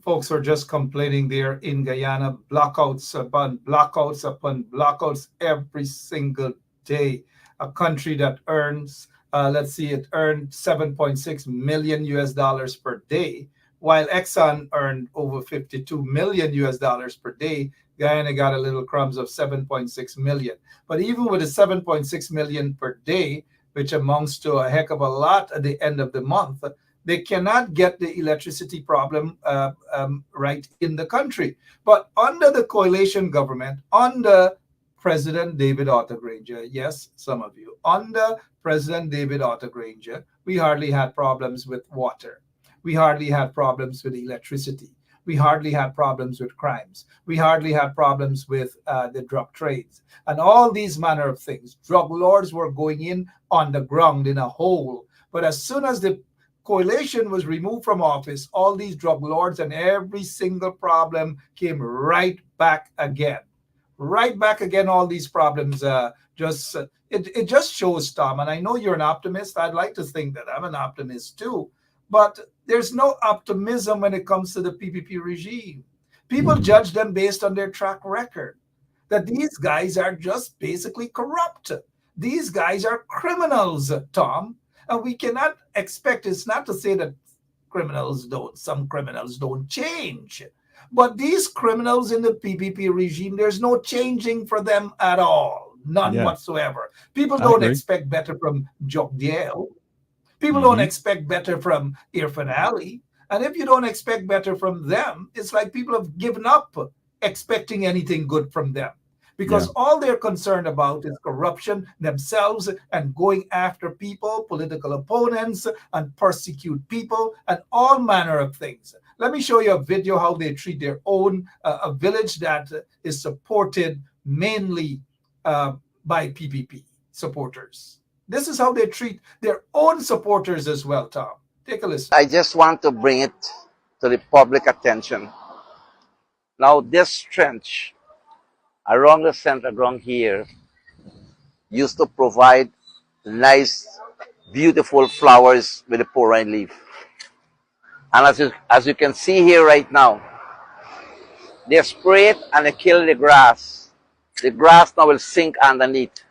folks are just complaining there in Guyana, blackouts upon blackouts upon blackouts every single day. A country that earns, let's see, it earned 7.6 million US dollars per day, while Exxon earned over 52 million US dollars per day. Guyana got a little crumbs of 7.6 million. But even with the 7.6 million per day, which amounts to a heck of a lot at the end of the month, they cannot get the electricity problem right in the country. But under the coalition government, under President David Otto Granger, yes, some of you, under President David Otto Granger, we hardly had problems with water. We hardly had problems with electricity. We hardly had problems with crimes. We hardly had problems with the drug trades and all these manner of things. Drug lords were going in on the ground in a hole. But as soon as the coalition was removed from office, all these drug lords and every single problem came right back again. Right back again, all these problems it just shows, Tom, and I know you're an optimist. I'd like to think that I'm an optimist too, but there's no optimism when it comes to the PPP regime. People judge them based on their track record, that these guys are just basically corrupt. These guys are criminals, Tom. And we cannot expect, it's not to say that some criminals don't change. But these criminals in the PPP regime, there's no changing for them at all. None whatsoever. People don't expect better from Jokdiel. People don't expect better from Irfan Ali. And if you don't expect better from them, it's like people have given up expecting anything good from them. Because all they're concerned about is corruption themselves and going after people, political opponents, and persecute people and all manner of things. Let me show you a video how they treat their own, a village that is supported mainly by PPP supporters. This is how they treat their own supporters as well, Tom. Take a listen. I just want to bring it to the public attention. Now, this trench around the center ground here used to provide nice, beautiful flowers with a porine leaf. And as you can see here right now, they spray it and they kill the grass. The grass now will sink underneath.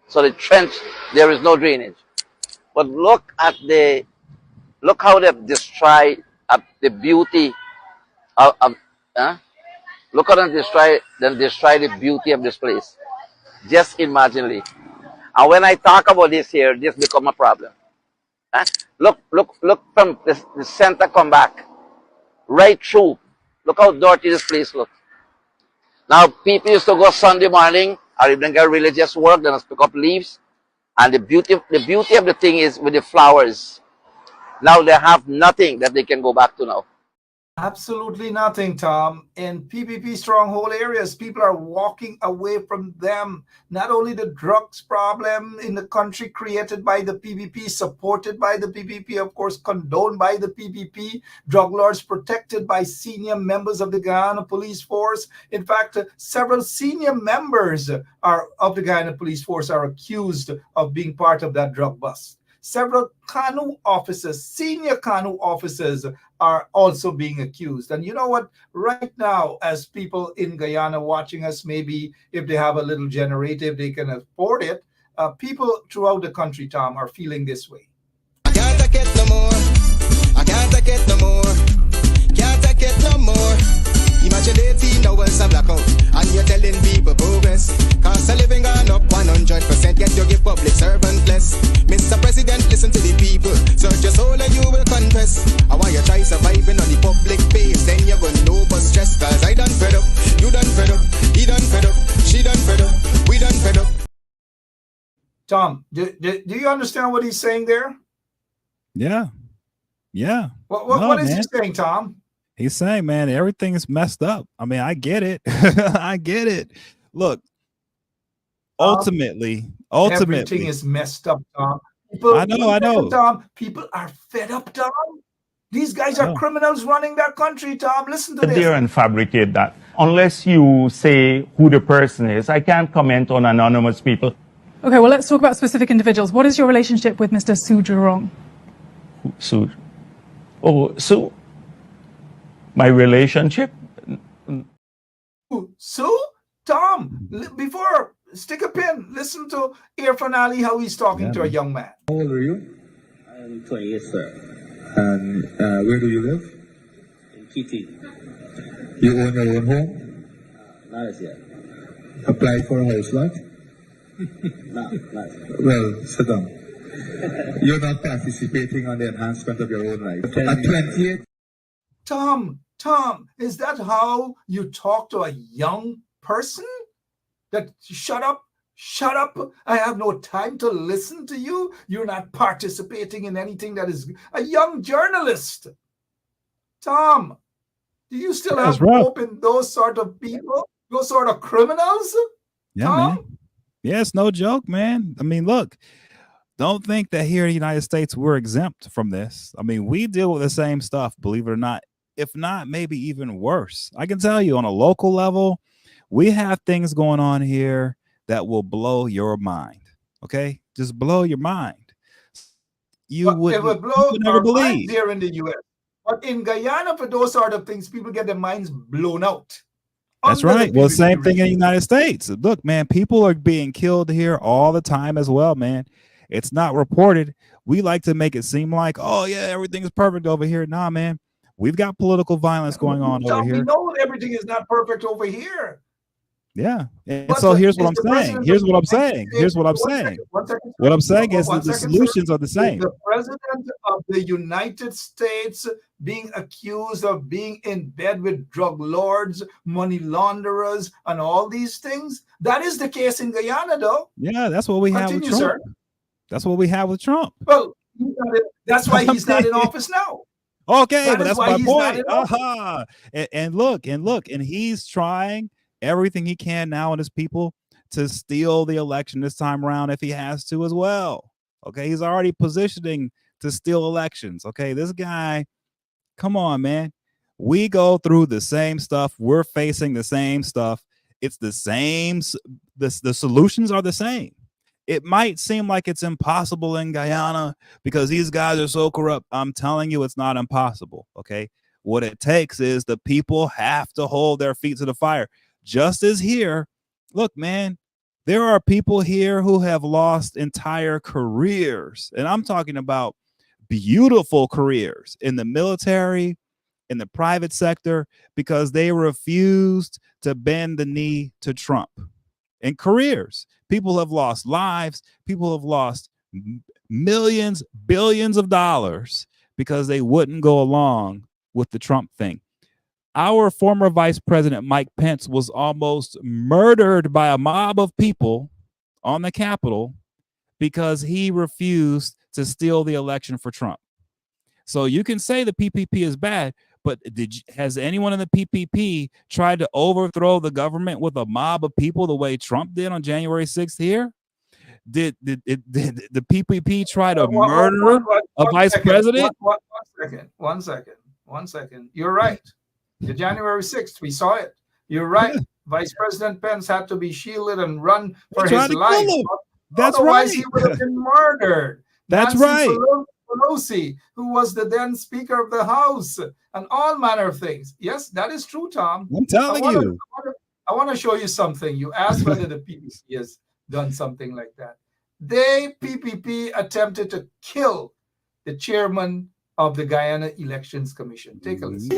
So the trench, there is no drainage. But look how they've destroyed the beauty look how they destroy the beauty of this place. Just imagine it. And when I talk about this here, this become a problem. Look from the center come back. Right through. Look how dirty this place looks. Now people used to go Sunday morning or even get religious work, then pick up leaves. And the beauty of the thing is with the flowers. Now they have nothing that they can go back to now. Absolutely nothing, Tom. In PPP stronghold areas, people are walking away from them. Not only the drugs problem in the country created by the PPP, supported by the PPP, of course, condoned by the PPP, drug lords protected by senior members of the Guyana Police Force. In fact, several senior members of the Guyana Police Force are accused of being part of that drug bust. Several Kanu officers, senior Kanu officers, are also being accused. And you know what? Right now, as people in Guyana watching us, maybe if they have a little generator, if they can afford it, people throughout the country, Tom, are feeling this way. I can't take it no more. I can't take it no more. Can't take it no more. Imagine 18 hours of blackout and you're telling people progress. Cost of living gone up 100%, yet you give public servant less. Mr. President, listen to the people. Search your soul and you will confess. I want you try surviving on the public base, then you're gonna know but stress. Cause I done fed up, you done fed up, he done fed up, she done fed up, we done fed up. Tom, do you understand what he's saying there? Yeah. Yeah. What is he saying, Tom? He's saying, man, everything is messed up. I mean, I get it. I get it. Look, ultimately, everything is messed up, Tom. I know. Tom, people are fed up, Tom. These guys are criminals running their country, Tom. Listen to this. Dare and fabricate that. Unless you say who the person is, I can't comment on anonymous people. Okay, well, let's talk about specific individuals. What is your relationship with Mr. Su Jurong? Su? Oh, Su? My relationship? Su? Tom, before, stick a pin. Listen to Irfan Ali, how he's talking to a young man. How old are you? I'm 28, sir. And where do you live? In PT. You own your own home? Not as yet. Applied for a house lot? Not yet. Well, sit down. You're not participating on the enhancement of your own life. At 28? Tom, is that how you talk to a young person? That shut up, I have no time to listen to you. You're not participating in anything that is a young journalist. Tom, do you still have hope in those sort of people, those sort of criminals? Yeah, Tom? man. Yeah, it's no joke, man. I mean, look, don't think that here in the United States we're exempt from this. I mean, we deal with the same stuff, believe it or not. If not, maybe even worse. I can tell you on a local level, we have things going on here that will blow your mind. Okay, just blow your mind. It would blow our minds here in the U.S. But in Guyana, for those sort of things, people get their minds blown out. That's right. Well, same thing in the United States. Look, man, people are being killed here all the time as well, man. It's not reported. We like to make it seem like, oh yeah, everything's perfect over here. Nah, man, we've got political violence going on over here. We know everything is not perfect over here. Yeah. And so here's what I'm saying. Here's what I'm saying. What I'm saying is that the solutions are the same. The president of the United States being accused of being in bed with drug lords, money launderers, and all these things. That is the case in Guyana, though. Yeah, that's what we have with Trump. Sir. That's what we have with Trump. Well, that's why he's not in office now. Okay, but that's my point. And look, and he's trying everything he can now and his people to steal the election this time around if he has to as well. Okay, he's already positioning to steal elections. Okay, this guy, come on, man. We go through the same stuff. We're facing the same stuff. It's the same. The solutions are the same. It might seem like it's impossible in Guyana because these guys are so corrupt. I'm telling you, it's not impossible. Okay, what it takes is the people have to hold their feet to the fire. Just as here, look, man, there are people here who have lost entire careers. And I'm talking about beautiful careers in the military, in the private sector, because they refused to bend the knee to Trump. And careers, people have lost lives. People have lost millions, billions of dollars because they wouldn't go along with the Trump thing. Our former Vice President Mike Pence was almost murdered by a mob of people on the Capitol because he refused to steal the election for Trump. So you can say the PPP is bad, but has anyone in the PPP tried to overthrow the government with a mob of people the way Trump did on January 6th here? Did the PPP try to murder a vice president? One second. You're right. The January 6th, we saw it. You're right. Vice President Pence had to be shielded and run for his life. That's Otherwise, right. he would have been murdered. That's Nancy right. Pelosi, who was the then Speaker of the House, and all manner of things. Yes, that is true, Tom. I'm telling you. I want to show you something. You asked whether the PPP has done something like that. PPP attempted to kill the chairman of the Guyana Elections Commission. Take a listen.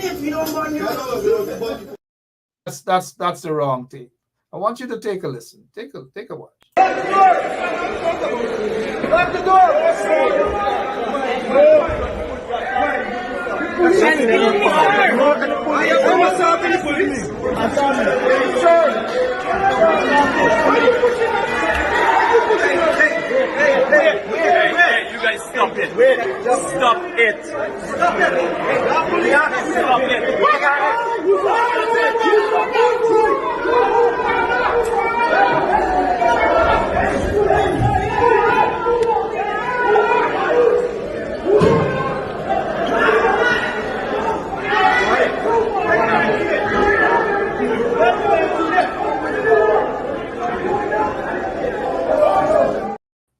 That's the wrong thing. I want you to take a listen. Take a watch. Lock the door! guys stop it. Stop it. Stop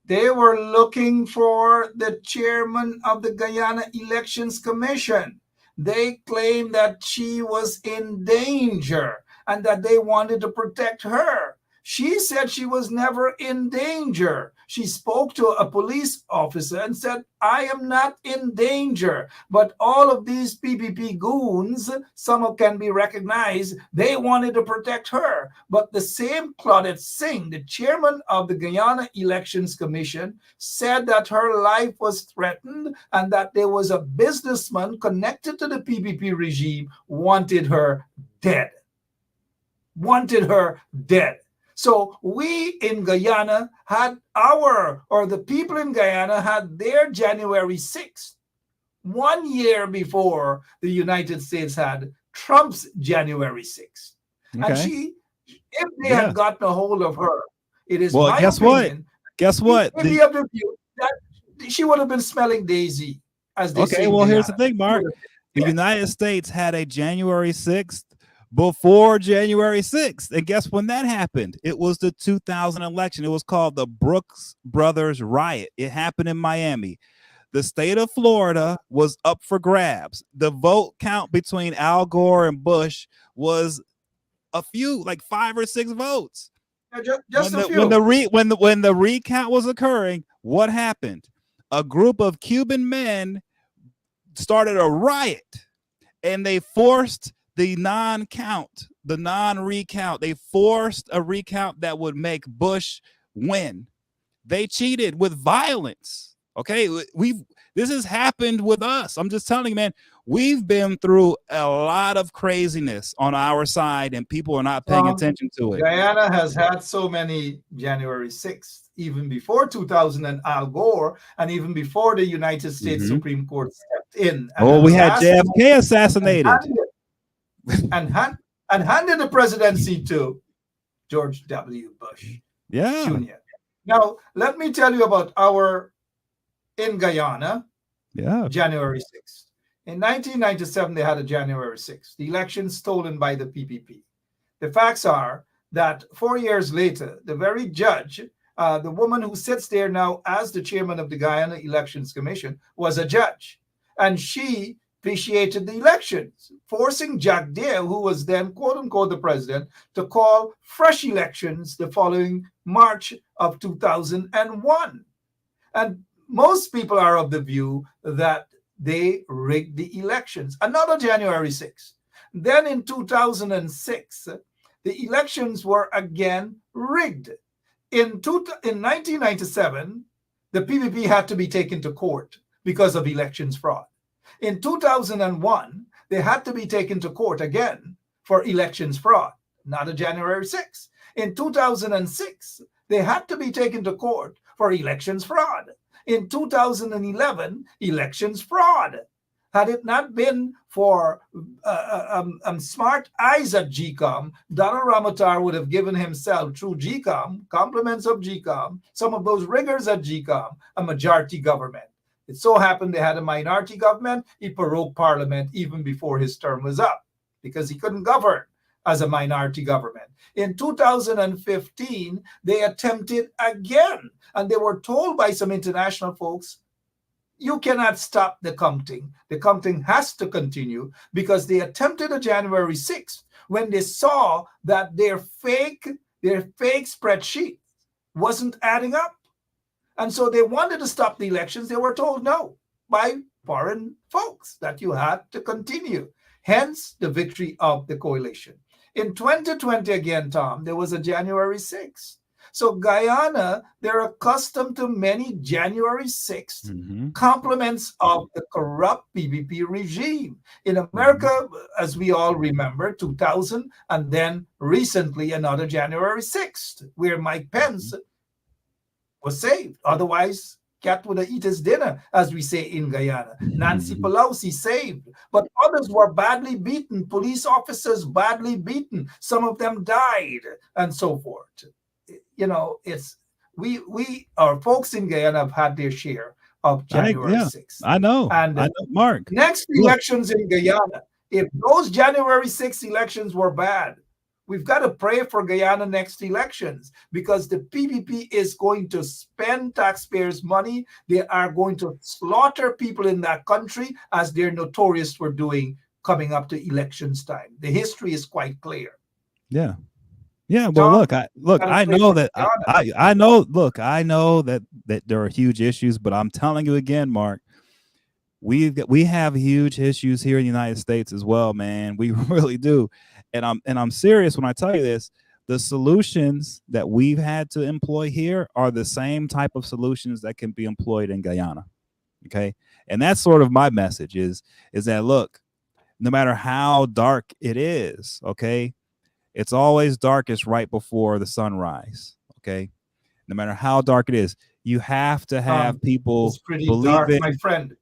They were looking for the chairman of the Guyana Elections Commission. They claimed that she was in danger and that they wanted to protect her. She said she was never in danger. She spoke to a police officer and said, I am not in danger. But all of these PPP goons, some of can be recognized, they wanted to protect her. But the same Claudette Singh, the chairman of the Guyana Elections Commission, said that her life was threatened and that there was a businessman connected to the PPP regime wanted her dead. Wanted her dead. So we in Guyana had the people in Guyana had their January 6th, 1 year before the United States had Trump's January 6th. Okay. And if they had gotten a hold of her, it is my guess opinion. Guess what? Of the view that she would have been smelling daisy, as they say. Okay, well, here's the thing, Mark. The United States had a January 6th before January 6th. And guess when that happened? It was the 2000 election. It was called the Brooks Brothers Riot. It happened in Miami. The state of Florida was up for grabs. The vote count between Al Gore and Bush was a few, like 5 or 6 votes. Just a few. When the recount was occurring, what happened? A group of Cuban men started a riot, and they forced the non-recount. They forced a recount that would make Bush win. They cheated with violence. Okay, this has happened with us. I'm just telling you, man, we've been through a lot of craziness on our side, and people are not paying attention to it. Guyana has had so many January 6th, even before 2000 and Al Gore, and even before the United States Supreme Court stepped in. We had JFK assassinated. And handed the presidency to George W. Bush Jr. Now, let me tell you about in Guyana, January 6th. In 1997, they had a January 6th, the election stolen by the PPP. The facts are that 4 years later, the very judge, the woman who sits there now as the chairman of the Guyana Elections Commission, was a judge. And she officiated the elections, forcing Jack Deere, who was then, quote unquote, the president, to call fresh elections the following March of 2001. And most people are of the view that they rigged the elections. Another January 6th. Then in 2006, the elections were again rigged. In 1997, the PPP had to be taken to court because of elections fraud. In 2001, they had to be taken to court again for elections fraud, not a January 6th. In 2006, they had to be taken to court for elections fraud. In 2011, elections fraud. Had it not been for smart eyes at GCOM, Donald Ramotar would have given himself, through GCOM, compliments of GCOM, some of those riggers at GCOM, a majority government. It so happened they had a minority government. He prorogued parliament even before his term was up because he couldn't govern as a minority government. In 2015, they attempted again, and they were told by some international folks, you cannot stop the counting. The counting has to continue because they attempted a January 6th when they saw that their fake spreadsheet wasn't adding up. And so they wanted to stop the elections. They were told no by foreign folks that you had to continue. Hence the victory of the coalition. In 2020 again, Tom, there was a January 6th. So Guyana, they're accustomed to many January 6th compliments of the corrupt PPP regime. In America, as we all remember, 2000, and then recently another January 6th, where Mike Pence was saved. Otherwise, cat would have eat his dinner, as we say in Guyana. Nancy Pelosi saved, but others were badly beaten. Police officers badly beaten. Some of them died, and so forth. You know, it's our folks in Guyana have had their share of January 6th. I know. And I know, Mark. next Look. elections in Guyana, if those January 6th elections were bad, we've got to pray for Guyana next elections, because the PPP is going to spend taxpayers' money. They are going to slaughter people in that country, as they're notorious for doing coming up to elections time. The history is quite clear. Yeah. Yeah, well, Tom, I know that I know. Look, I know that there are huge issues, but I'm telling you again, Mark, we have huge issues here in the United States as well, man. We really do, and I'm serious when I tell you this. The solutions that we've had to employ here are the same type of solutions that can be employed in Guyana. Okay, and that's sort of my message is that, look, no matter how dark it is, okay, it's always darkest right before the sunrise. Okay, no matter how dark it is, you have to have people it's pretty believe dark, in. my friend.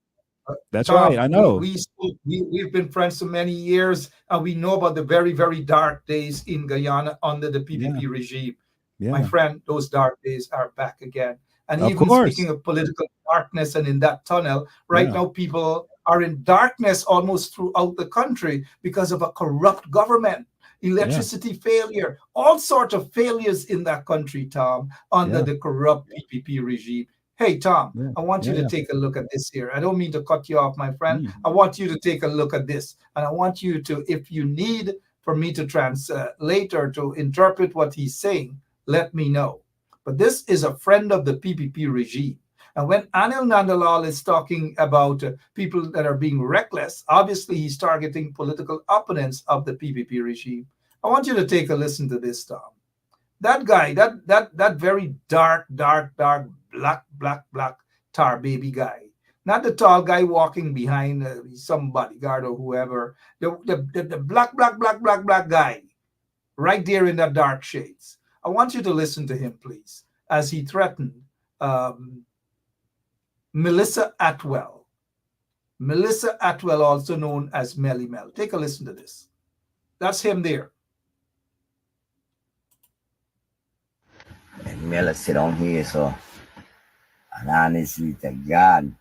That's Tom, right. I know. We've been friends for many years, and we know about the very, very dark days in Guyana under the PPP regime. Yeah. My friend, those dark days are back again. And Of even course. speaking of political darkness and in that tunnel, right now people are in darkness almost throughout the country because of a corrupt government, electricity failure, all sorts of failures in that country, Tom, under the corrupt PPP regime. Hey, Tom, I want you to take a look at this here. I don't mean to cut you off, my friend. I want you to take a look at this. And I want you to, if you need for me to translate or to interpret what he's saying, let me know. But this is a friend of the PPP regime. And when Anil Nandalal is talking about people that are being reckless, obviously he's targeting political opponents of the PPP regime. I want you to take a listen to this, Tom. That guy, that very dark, black tar baby guy, not the tall guy walking behind some bodyguard or whoever, the black guy right there in the dark shades. I want you to listen to him, please, as he threatened Melissa Atwell. Melissa Atwell, also known as Melly Mel. Take a listen to this. That's him there. And Mel sit down here, so, and honestly to God,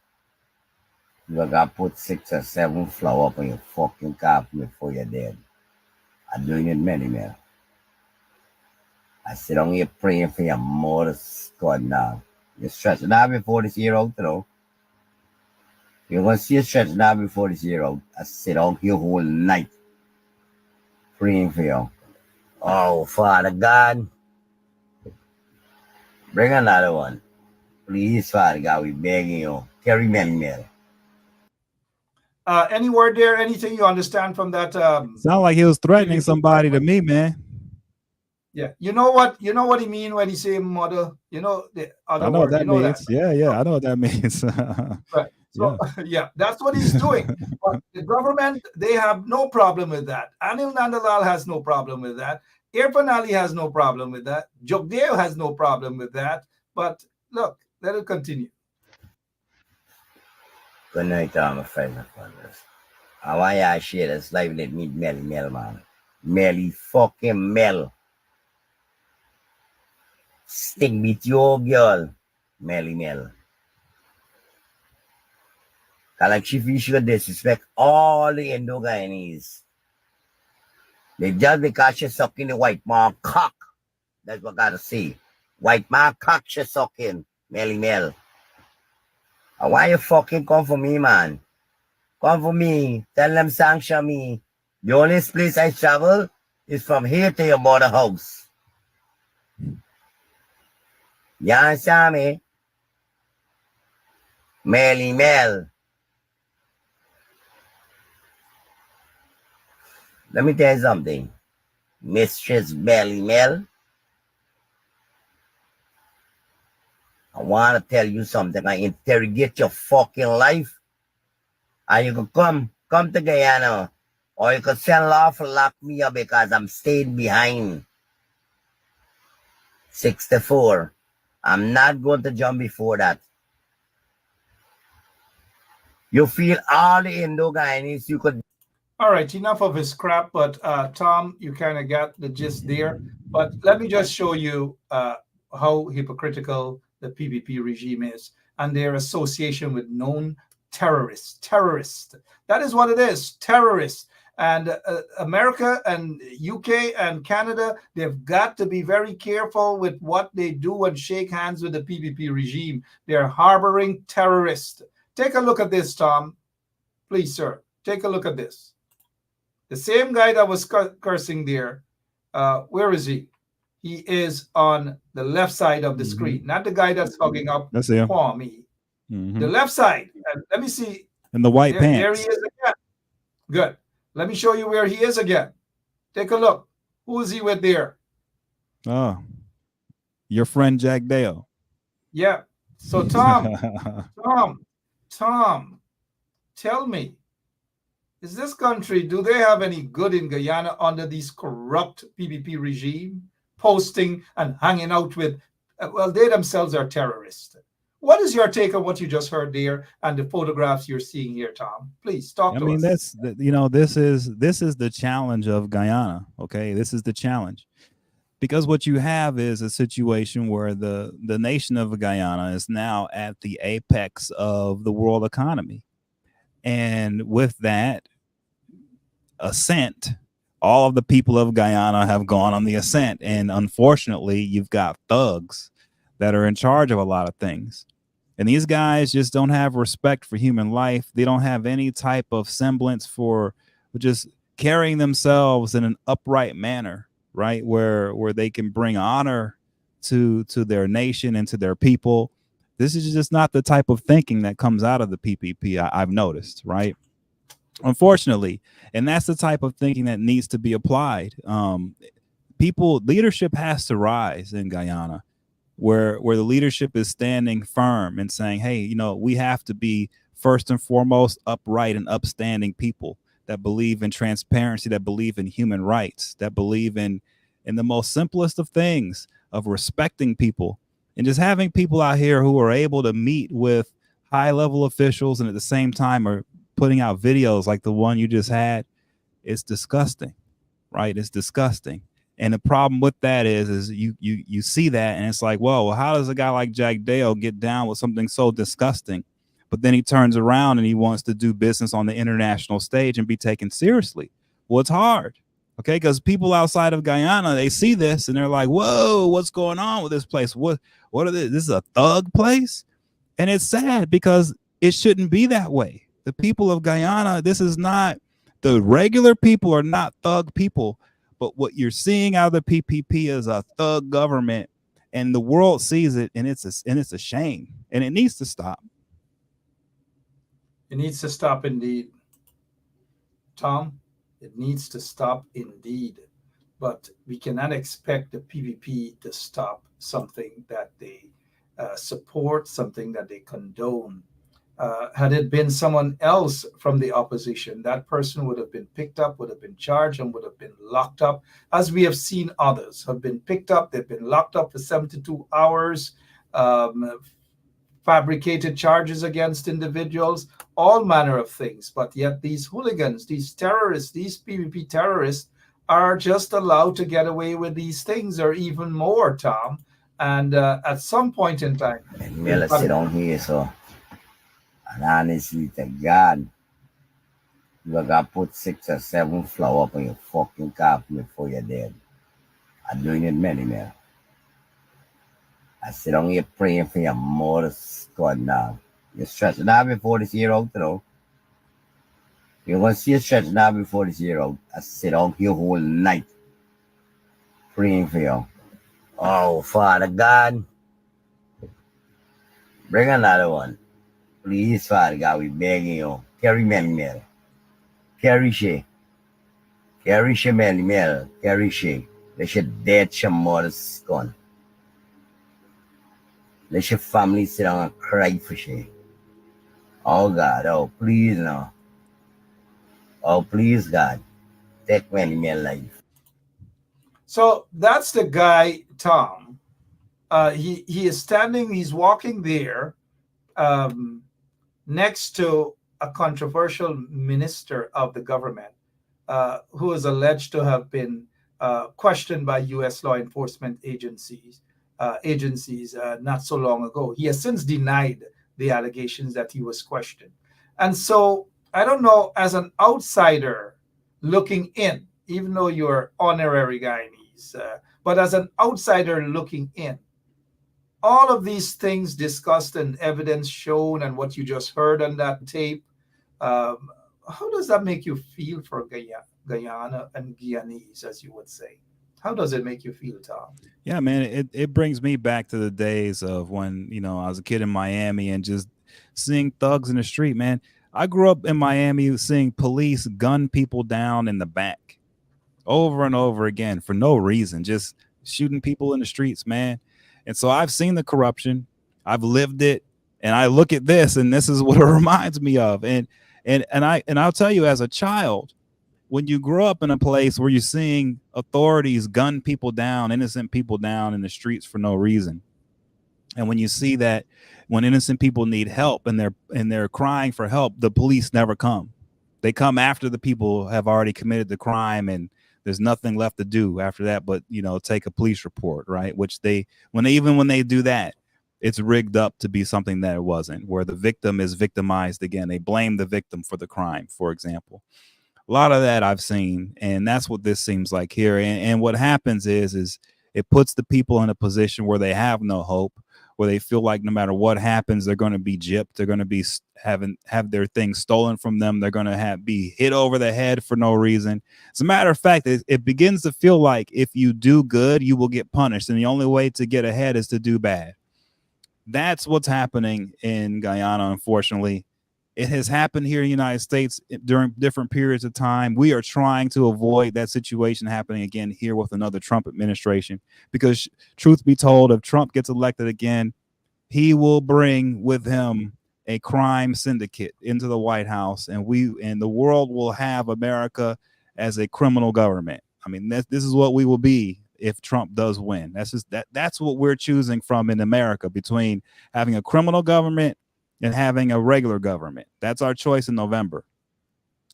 you gotta put 6 or 7 flowers up on your fucking car before you're dead. I'm doing it many, man. I sit down here praying for your mother's God now. You're stretching out before this year out, you know. You're gonna see a stretching out before this year out. I sit down here whole night praying for you. Oh, Father God, bring another one. Please, Father God, we begging you. Carry me. Any word there? Anything you understand from that? Sound like he was threatening somebody to me, man. Yeah, you know what he mean when he say mother. You know the other I know word. what that you know means. that. Yeah, I know what that means. Right. So yeah, that's what he's doing. But the government, they have no problem with that. Anil Nandalal has no problem with that. Irfan Ali has no problem with that. Jogdeo has no problem with that. But look, let it continue. Good night, my friends and brothers. I want y'all share this life. Let me Melly Mel, man. Melly fucking Mel. Stick with your girl, Melly Mel. Cause like she should disrespect all the Indo Guyanese. They just because she sucking the white man cock. That's what I gotta say. White man cock she sucking, Melly Mel. And why you fucking come for me, man? Come for me. Tell them sanction me. The only place I travel is from here to your mother house. You understand me? Melly Mel. Let me tell you something. Mistress Melly Mel. I want to tell you something. I interrogate your fucking life. And you can come to Guyana. Or you can send off and lock me up because I'm staying behind. 64. I'm not going to jump before that. You feel all the Indo-Guyanese you could. All right, enough of his crap, but Tom, you kind of got the gist there. But let me just show you how hypocritical the PPP regime is and their association with known terrorists. Terrorists. That is what it is, terrorists. And America and UK and Canada, they've got to be very careful with what they do and shake hands with the PPP regime. They're harboring terrorists. Take a look at this, Tom. Please, sir, take a look at this. The same guy that was cursing there, where is he? He is on the left side of the screen, not the guy that's hugging up Kwame. The left side. Let me see. In the white pants. There he is again. Good. Let me show you where he is again. Take a look. Who is he with there? Oh, your friend Jack Dale. Yeah. So Tom, Tom, tell me, is this country, do they have any good in Guyana under these corrupt PPP regime, posting and hanging out with, well, they themselves are terrorists. What is your take on what you just heard there and the photographs you're seeing here, Tom? Please talk to us. I mean, this is the challenge of Guyana. Okay, this is the challenge, because what you have is a situation where the nation of Guyana is now at the apex of the world economy, and with that ascent, all of the people of Guyana have gone on the ascent, and unfortunately, you've got thugs that are in charge of a lot of things. And these guys just don't have respect for human life. They don't have any type of semblance for just carrying themselves in an upright manner, right? Where they can bring honor to their nation and to their people. This is just not the type of thinking that comes out of the PPP, I've noticed, right? Unfortunately. And that's the type of thinking that needs to be applied. Leadership has to rise in Guyana, where the leadership is standing firm and saying, hey, we have to be first and foremost upright and upstanding people that believe in transparency, that believe in human rights, that believe in the most simplest of things, of respecting people, and just having people out here who are able to meet with high level officials and at the same time are putting out videos like the one you just had. It's disgusting, right? It's disgusting. And the problem with that is you see that and it's like, well, how does a guy like Jack Dale get down with something so disgusting? But then he turns around and he wants to do business on the international stage and be taken seriously. Well, it's hard, okay? Because people outside of Guyana, they see this and they're like, whoa, what's going on with this place? What are this? This is a thug place? And it's sad because it shouldn't be that way. The people of Guyana, this is not, the regular people are not thug people. But what you're seeing out of the PPP is a thug government, and the world sees it, and it's a shame, and it needs to stop. It needs to stop indeed, Tom. It needs to stop indeed. But we cannot expect the PPP to stop something that they support, something that they condone. Had it been someone else from the opposition, that person would have been picked up, would have been charged, and would have been locked up, as we have seen others have been picked up. They've been locked up for 72 hours, fabricated charges against individuals, all manner of things. But yet these hooligans, these terrorists, these PPP terrorists are just allowed to get away with these things or even more, Tom. And at some point in time... sit down here, so... And honestly, to God, you got to put 6 or 7 flowers on your fucking coffin before you're dead. I'm doing it many, man. I sit down here praying for your mother's God now. You're stretching out before this year out, you know. You're going to see you stretching out before this year out. I sit down here whole night praying for you. Oh, Father God, bring another one. Please, Father God, we begging you. Carry Melly Mel. Carry she. Carry she Melly Mel. Carry she. Let your dead your mother's gone. Let your family sit down and cry for she. Oh God, oh please no. Oh please God. Take Melly Mel life. So that's the guy, Tom. He is standing, he's walking there. Next to a controversial minister of the government who is alleged to have been questioned by U.S. law enforcement agencies not so long ago. He has since denied the allegations that he was questioned. And so I don't know, as an outsider looking in, even though you're honorary Guyanese, but as an outsider looking in, all of these things discussed and evidence shown and what you just heard on that tape, um, how does that make you feel for Guyana and Guyanese, as you would say? How does it make you feel, Tom? Yeah, man, it brings me back to the days of when, I was a kid in Miami and just seeing thugs in the street, man. I grew up in Miami seeing police gun people down in the back over and over again for no reason, just shooting people in the streets, man. And so I've seen the corruption, I've lived it, and I look at this, and this is what it reminds me of. And I'll tell you, as a child, when you grow up in a place where you're seeing authorities gun people down, innocent people down in the streets for no reason, and when you see that when innocent people need help and they're crying for help, the police never come. They come after the people have already committed the crime, and there's nothing left to do after that but take a police report, right? Which when they do that, it's rigged up to be something that it wasn't, where the victim is victimized again. They blame the victim for the crime, for example. A lot of that I've seen, and that's what this seems like here. And what happens is it puts the people in a position where they have no hope, where they feel like no matter what happens, they're going to be gypped. They're going to be have their things stolen from them. They're going to be hit over the head for no reason. As a matter of fact, it begins to feel like if you do good, you will get punished, and the only way to get ahead is to do bad. That's what's happening in Guyana, unfortunately. It has happened here in the United States during different periods of time. We are trying to avoid that situation happening again here with another Trump administration, because truth be told, if Trump gets elected again, he will bring with him a crime syndicate into the White House, and the world will have America as a criminal government. I mean, this is what we will be if Trump does win. That's what we're choosing from in America, between having a criminal government and having a regular government. That's our choice in November.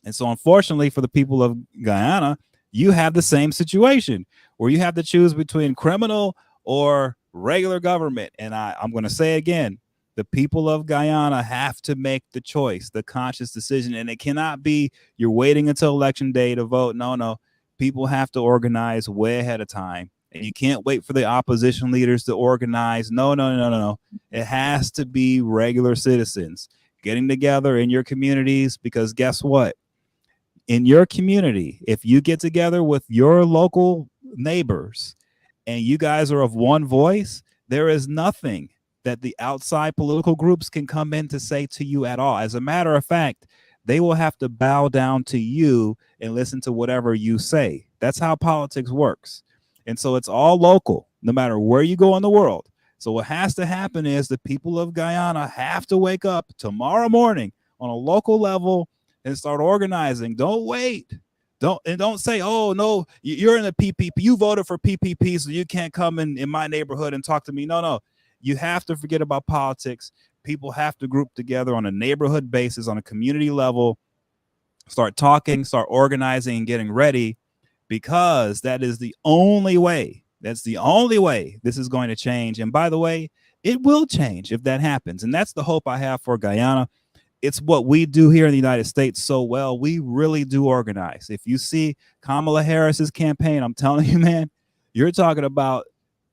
And so unfortunately for the people of Guyana, you have the same situation where you have to choose between criminal or regular government. And I'm going to say again, the people of Guyana have to make the choice, the conscious decision. And it cannot be you're waiting until election day to vote. No. People have to organize way ahead of time. And you can't wait for the opposition leaders to organize. No. It has to be regular citizens getting together in your communities, because guess what? In your community, if you get together with your local neighbors and you guys are of one voice, there is nothing that the outside political groups can come in to say to you at all. As a matter of fact, they will have to bow down to you and listen to whatever you say. That's how politics works. And so it's all local, no matter where you go in the world. So what has to happen is the people of Guyana have to wake up tomorrow morning on a local level and start organizing. Don't wait. Don't say, oh, no, you're in the PPP. You voted for PPP, so you can't come in my neighborhood and talk to me. No. You have to forget about politics. People have to group together on a neighborhood basis, on a community level, start talking, start organizing and getting ready, because that is the only way. That's the only way this is going to change. And by the way, it will change if that happens. And that's the hope I have for Guyana. It's what we do here in the United States so well. We really do organize. If you see Kamala Harris's campaign, I'm telling you, man, you're talking about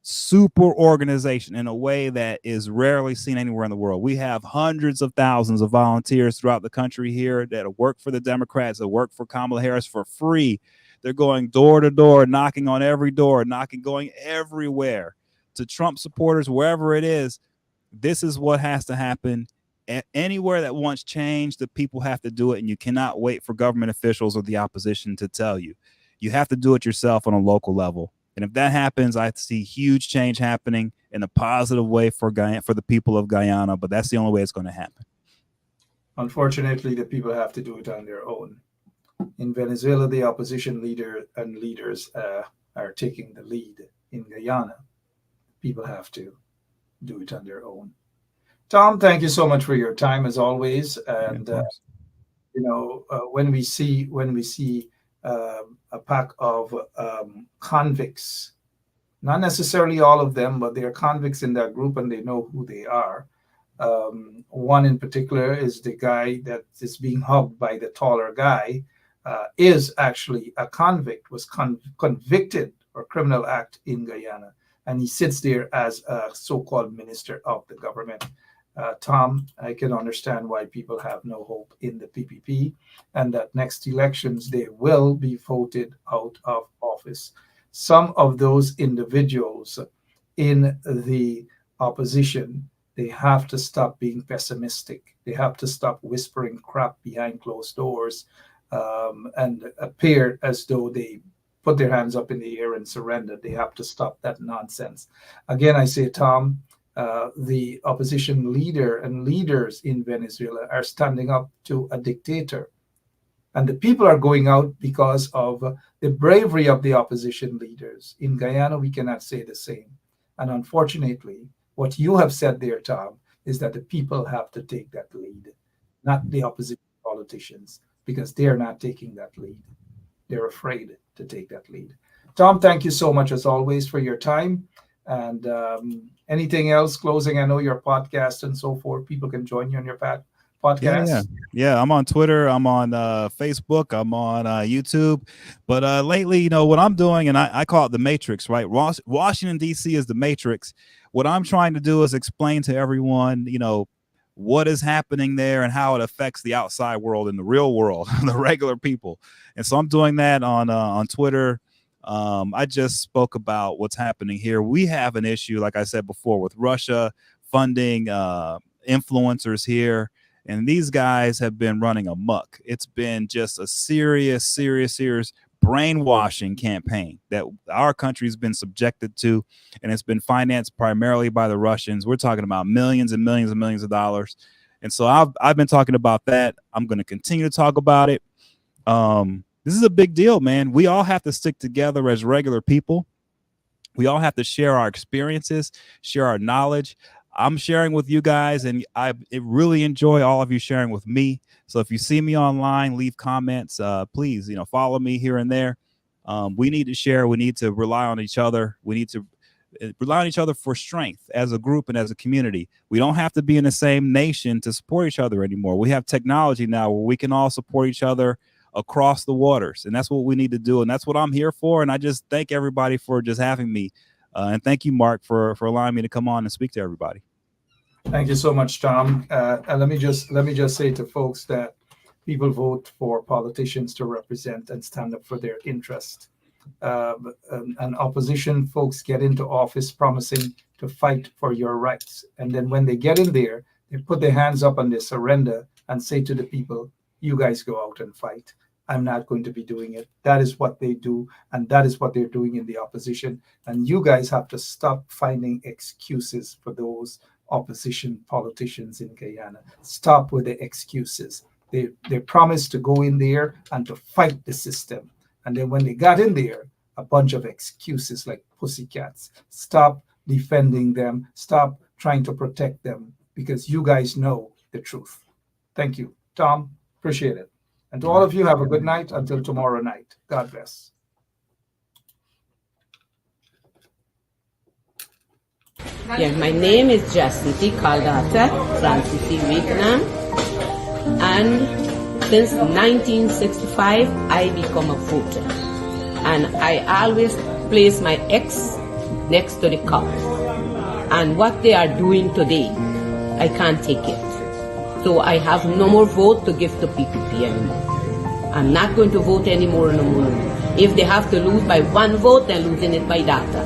super organization in a way that is rarely seen anywhere in the world. We have hundreds of thousands of volunteers throughout the country here that work for the Democrats, that work for Kamala Harris for free. They're going door to door, knocking on every door, going everywhere to Trump supporters, wherever it is. This is what has to happen. Anywhere that wants change, the people have to do it, and you cannot wait for government officials or the opposition to tell you. You have to do it yourself on a local level. And if that happens, I see huge change happening in a positive way for the people of Guyana, but that's the only way it's going to happen. Unfortunately, the people have to do it on their own. In Venezuela, the opposition leaders are taking the lead. In Guyana, people have to do it on their own. Tom, thank you so much for your time as always. And when we see a pack of convicts, not necessarily all of them, but they are convicts in that group and they know who they are. One in particular is the guy that is being hugged by the taller guy, is actually a convict, was convicted for criminal act in Guyana. And he sits there as a so-called minister of the government. Tom, I can understand why people have no hope in the PPP, and that next elections they will be voted out of office. Some of those individuals in the opposition, they have to stop being pessimistic. They have to stop whispering crap behind closed doors and appear as though they put their hands up in the air and surrender. They have to stop that nonsense. Again, I say, Tom, the opposition leader and leaders in Venezuela are standing up to a dictator. And the people are going out because of the bravery of the opposition leaders. In Guyana, we cannot say the same. And unfortunately, what you have said there, Tom, is that the people have to take that lead, not the opposition politicians, because they're not taking that lead. They're afraid to take that lead. Tom, thank you so much, as always, for your time. And anything else closing? I know your podcast and so forth. People can join you on your podcast. Yeah. I'm on Twitter. I'm on Facebook. I'm on YouTube. But lately, what I'm doing, and I call it the Matrix, right? Washington, D.C. is the Matrix. What I'm trying to do is explain to everyone, what is happening there and how it affects the outside world and the real world, the regular people. And so I'm doing that on Twitter. I just spoke about what's happening here. We have an issue, like I said before, with Russia funding influencers here. And these guys have been running amok. It's been just a serious brainwashing campaign that our country's been subjected to, and it's been financed primarily by the Russians. We're talking about millions and millions and millions of dollars. And so I've been talking about that. I'm going to continue to talk about it. This is a big deal, man. We all have to stick together as regular people. We all have to share our experiences, share our knowledge. I'm sharing with you guys, and I really enjoy all of you sharing with me. So if you see me online, leave comments. Please, follow me here and there. We need to share. We need to rely on each other. We need to rely on each other for strength as a group and as a community. We don't have to be in the same nation to support each other anymore. We have technology now where we can all support each other across the waters, and that's what we need to do. And that's what I'm here for. And I just thank everybody for just having me. And thank you, Mark, for allowing me to come on and speak to everybody. Thank you so much, Tom. And let me just say to folks that people vote for politicians to represent and stand up for their interest. And opposition folks get into office promising to fight for your rights. And then when they get in there, they put their hands up and they surrender and say to the people, you guys go out and fight. I'm not going to be doing it. That is what they do. And that is what they're doing in the opposition. And you guys have to stop finding excuses for those opposition politicians in Guyana. Stop with the excuses. They promised to go in there and to fight the system. And then when they got in there, a bunch of excuses like pussycats. Stop defending them. Stop trying to protect them, because you guys know the truth. Thank you, Tom. Appreciate it. And to all of you, have a good night until tomorrow night. God bless. Yeah, my name is Jacinti Caldata Francis Vietnam, and since 1965 I become a voter, and I always place my ex next to the cop, and what they are doing today, I can't take it. So I have no more vote to give to PPP anymore. I'm not going to vote anymore no more. If they have to lose by one vote, they're losing it by data.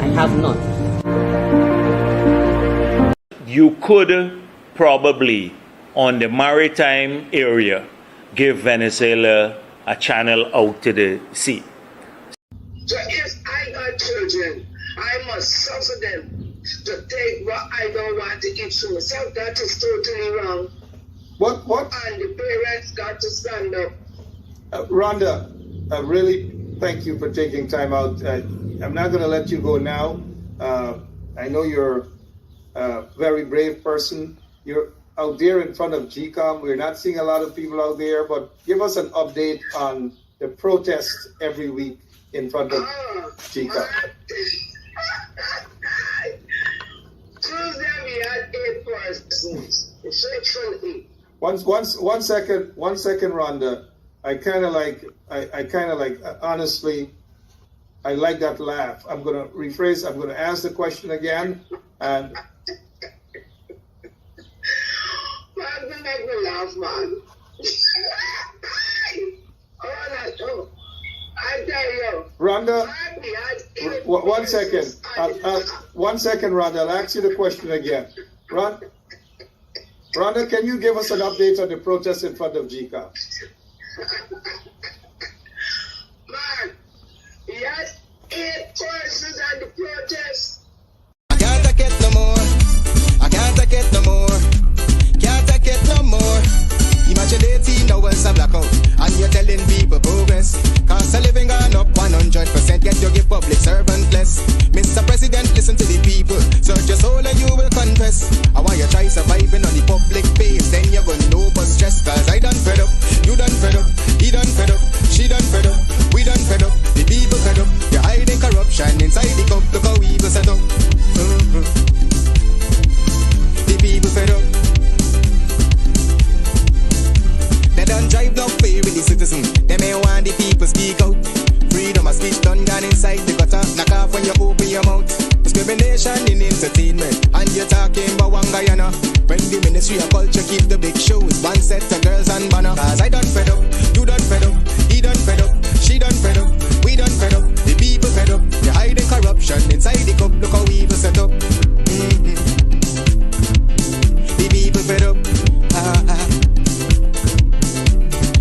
I have none. You could probably, on the maritime area, give Venezuela a channel out to the sea. So if I got children, I must suffer them to take what I don't want to eat for myself. That is totally wrong. What? And the parents got to stand up. Rhonda, really thank you for taking time out. I'm not going to let you go now. I know you're a very brave person. out there in front of GCOM? We're not seeing a lot of people out there, but give us an update on the protests every week in front of GCOM. Tuesday we had 8 persons. One second, Rhonda. I kind of like, honestly, I like that laugh. I'm going to rephrase. I'm going to ask the question again. And man, don't make me laugh, man. I tell you. Rhonda, 1 second. 1 second, Rhonda. I'll ask you the question again. Rhonda, can you give us an update on the protest in front of GCOM? Man, he had 8 persons at the protest. I can't take it no more. I can't take it no more. Can't take it no more. Imagine 18 hours of blackout and you're telling people progress. Cost of living gone up 100%, yet you give public servant less. Mr. President, listen to the people. Search your soul and you will confess. I want you try surviving on the public base, then you're gonna know but stress. Cause I done fed up, you done fed up, he done fed up, she done fed up, we done fed up, the people fed up. You're hiding corruption inside the cup, look how evil set up. The people fed up. They don't drive no fear with the citizen. They may want the people speak out. Freedom of speech done gone inside the gutter. Knock off when you open your mouth. Discrimination in entertainment. And you're talking about one Guyana. When the Ministry of Culture keep the big shows. One set of girls and banner. Cause I done fed up, you done fed up, he done fed up, she done fed up, we done fed up, the people fed up. You're hiding corruption inside the cup. Look how evil set up. The people fed up.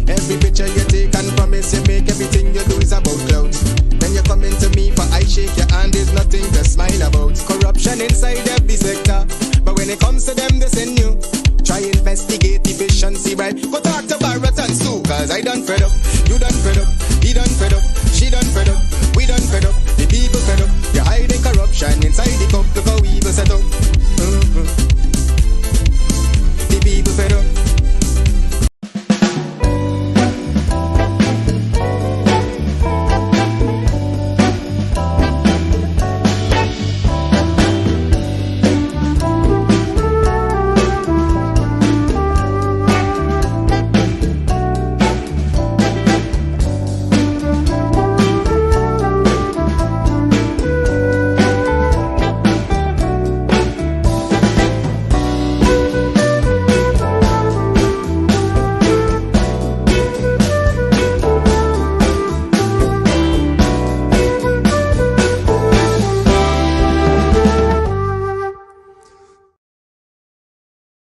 Every picture you take and promise you make, everything you do is about clouds. Then you come into me for I shake your hand, there's nothing to smile about. Corruption inside every sector, but when it comes to them they send you. Try investigate efficiency, right? Go talk to Barra.